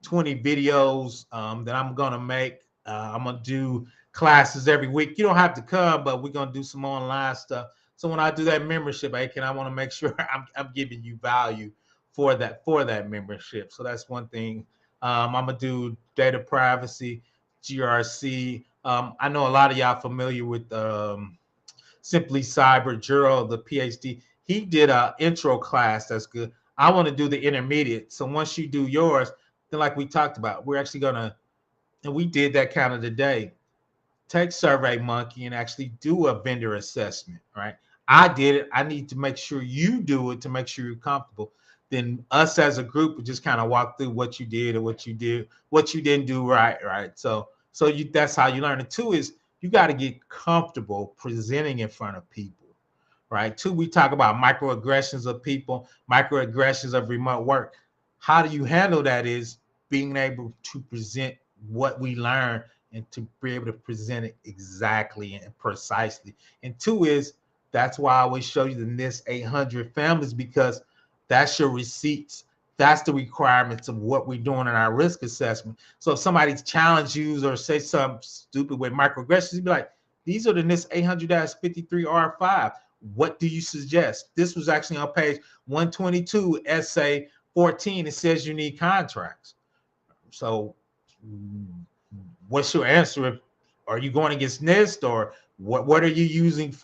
20 videos that I'm going to make. I'm going to do classes every week. You don't have to come, but we're going to do some online stuff. So when I do that membership, Aiken, I want to make sure I'm giving you value for that membership. So that's one thing. I'm going to do data privacy, GRC. I know a lot of y'all familiar with Simply Cyber, Gerald, the PhD. He did an intro class. That's good. I want to do the intermediate. So once you do yours, then like we talked about, we're actually going to, and we did that kind of today, take SurveyMonkey and actually do a vendor assessment, right? I did it. I need to make sure you do it to make sure you're comfortable. Then us as a group would just kind of walk through what you did or what you didn't do right? So that's how you learn. And 2 is you got to get comfortable presenting in front of people, right? 2, we talk about microaggressions of people, microaggressions of remote work. How do you handle that is being able to present what we learn and to be able to present it exactly and precisely. And 2 is that's why I always show you the NIST 800 families, because that's your receipts. That's the requirements of what we're doing in our risk assessment. So if somebody's challenge you or say something stupid with microaggressions, you'd be like, these are the NIST 800-53R5. What do you suggest? This was actually on page 122, essay 14. It says you need contracts. So what's your answer? Are you going against NIST, or what are you using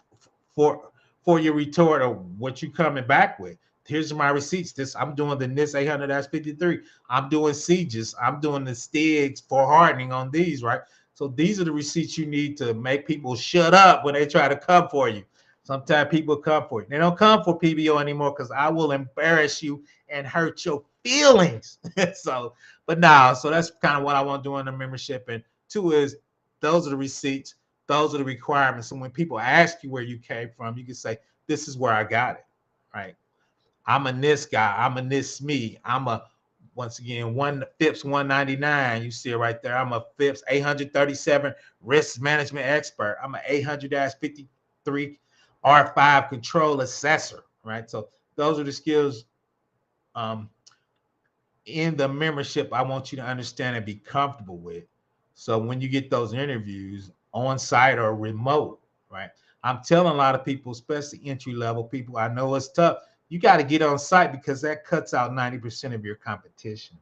for your retort, or what you coming back with? Here's my receipts. This I'm doing the NIST 800-53. I'm doing sieges. I'm doing the STIGs for hardening on these, right? So these are the receipts you need to make people shut up when they try to come for you. Sometimes people come for you. They don't come for PBO anymore because I will embarrass you and hurt your feelings. So that's kind of what I want to do in the membership. And 2 is those are the receipts. Those are the requirements. And when people ask you where you came from, you can say, this is where I got it, right? I'm a NIST guy. I'm a NIST me. I'm a, once again, FIPS 199. You see it right there. I'm a FIPS 837 risk management expert. I'm an 800-53 R5 control assessor, right? So those are the skills in the membership I want you to understand and be comfortable with. So when you get those interviews on site or remote, right? I'm telling a lot of people, especially entry level people, I know it's tough. You got to get on site because that cuts out 90% of your competition.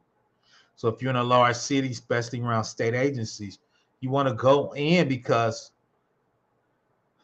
So if you're in a large city, especially around state agencies, you want to go in because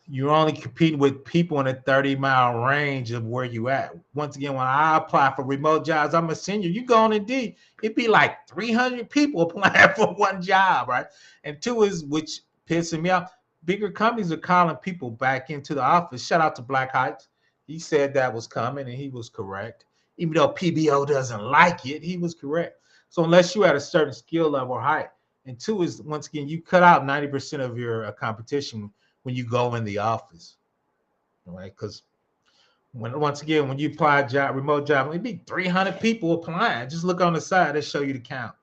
you're only competing with people in a 30-mile range of where you at. Once again, when I apply for remote jobs, I'm a senior. You go on Indeed, it'd be like 300 people applying for one job, right? And 2 is, which pissing me off, bigger companies are calling people back into the office. Shout out to Black Heights. He said that was coming, and he was correct. Even though PBO doesn't like it, he was correct. So unless you're at a certain skill level or height, and 2 is, once again, you cut out 90% of your competition when you go in the office, right? Because once again, when you apply a remote job, it'd be 300 people applying. Just look on the side; they show you the count.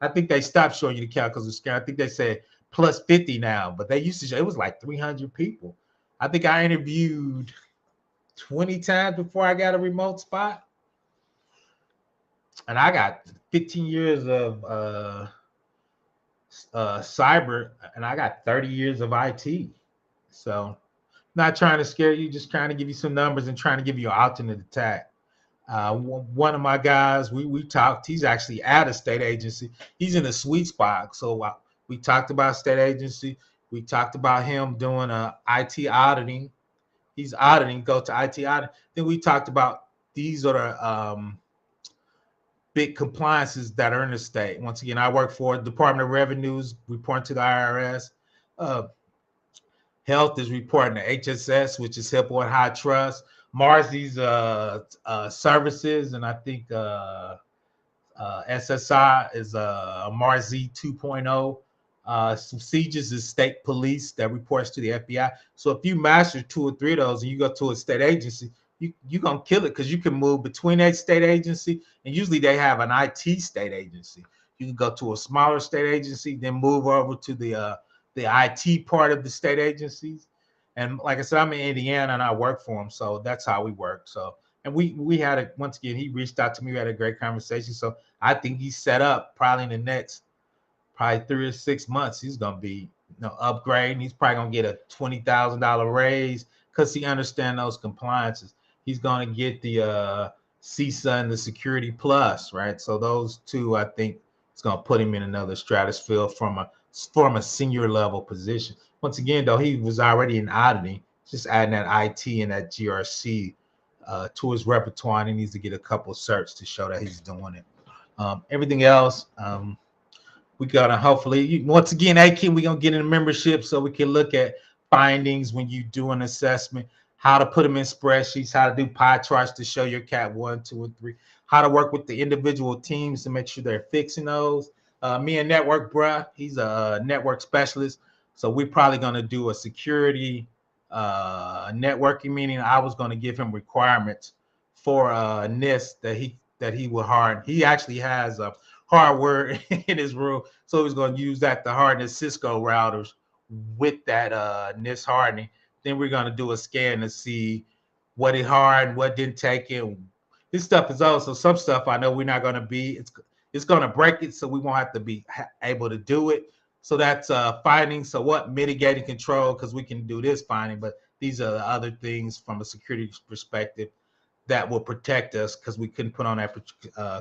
I think they stopped showing you the count because of scam. I think they said plus 50 now, but they used to show it was like 300 people. I think I interviewed 20 times before I got a remote spot, and I got 15 years of cyber, and I got 30 years of IT. So not trying to scare you, just trying to give you some numbers and trying to give you an alternate attack. One of my guys, we talked. He's actually at a state agency. He's in a sweet spot. So we talked about state agency. We talked about him doing IT auditing. He's auditing, go to IT audit. Then we talked about these are the big compliances that are in the state. Once again, I work for Department of Revenues, reporting to the IRS. Uh, Health is reporting to HSS, which is HIPAA and High Trust. Marcy's services, and I think SSI is Marzi 2.0. CJS is state police that reports to the FBI. So if you master 2 or 3 of those and you go to a state agency, you're going to kill it because you can move between a state agency, and usually they have an IT state agency. You can go to a smaller state agency, then move over to the IT part of the state agencies. And like I said, I'm in Indiana and I work for him. So that's how we work. So, and we had it once again, he reached out to me. We had a great conversation. So I think he's set up probably in the next probably 3 or 6 months. He's going to be, upgrading. He's probably going to get a $20,000 raise because he understands those compliances. He's going to get the CISA and the Security Plus, right? So those two, I think, it's going to put him in another stratosphere from a senior level position. Once again, though, he was already in auditing, just adding that IT and that GRC to his repertoire, and he needs to get a couple of certs to show that he's doing it. Everything else, we gotta hopefully, once again, Akin, we're gonna get in a membership so we can look at findings when you do an assessment, how to put them in spreadsheets, how to do pie charts to show your cat 1, 2, and 3, how to work with the individual teams to make sure they're fixing those. Me and Network Bruh, he's a network specialist. So we're probably going to do a security networking meeting. I was going to give him requirements for NIST that he will harden. He actually has a hardware in his room, so he's going to use that to harden his Cisco routers with that NIST hardening. Then we're going to do a scan to see what it hardened, what didn't take it. This stuff is also some stuff I know we're not going to be. It's going to break it, so we won't have to be able to do it. So that's finding. So what? Mitigating control, because we can do this finding, but these are the other things from a security perspective that will protect us because we couldn't put on that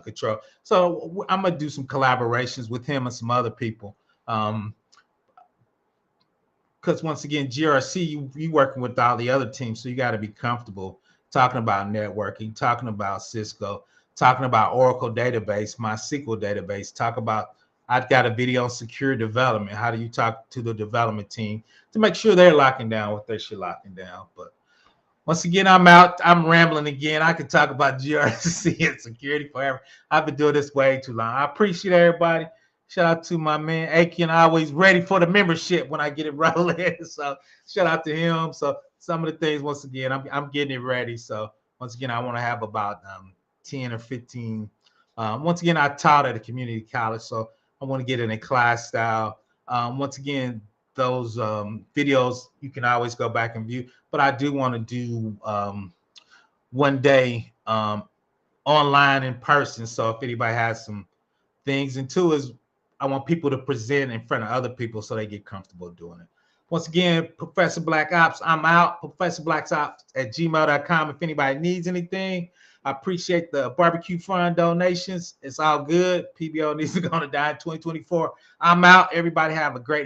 control. So I'm going to do some collaborations with him and some other people. Because once again, GRC, you working with all the other teams, so you got to be comfortable talking about networking, talking about Cisco, talking about Oracle database, MySQL database, talk about, I've got a video on secure development. How do you talk to the development team to make sure they're locking down what they should locking down? But once again, I'm out. I'm rambling again. I could talk about GRC and security forever. I've been doing this way too long. I appreciate everybody. Shout out to my man Aiken, always ready for the membership when I get it rolling. So shout out to him. So some of the things, once again, I'm getting it ready. So once again, I want to have about 10 or 15. Once again, I taught at a community college, so I want to get in a class style. Once again, those videos you can always go back and view, but I do want to do one day online in person. So if anybody has some things, and two is I want people to present in front of other people so they get comfortable doing it. Once again, Professor Black Ops, I'm out. ProfessorBlackOps@gmail.com if anybody needs anything. I appreciate the barbecue fund donations. It's all good. PBO needs to go to die in 2024. I'm out. Everybody have a great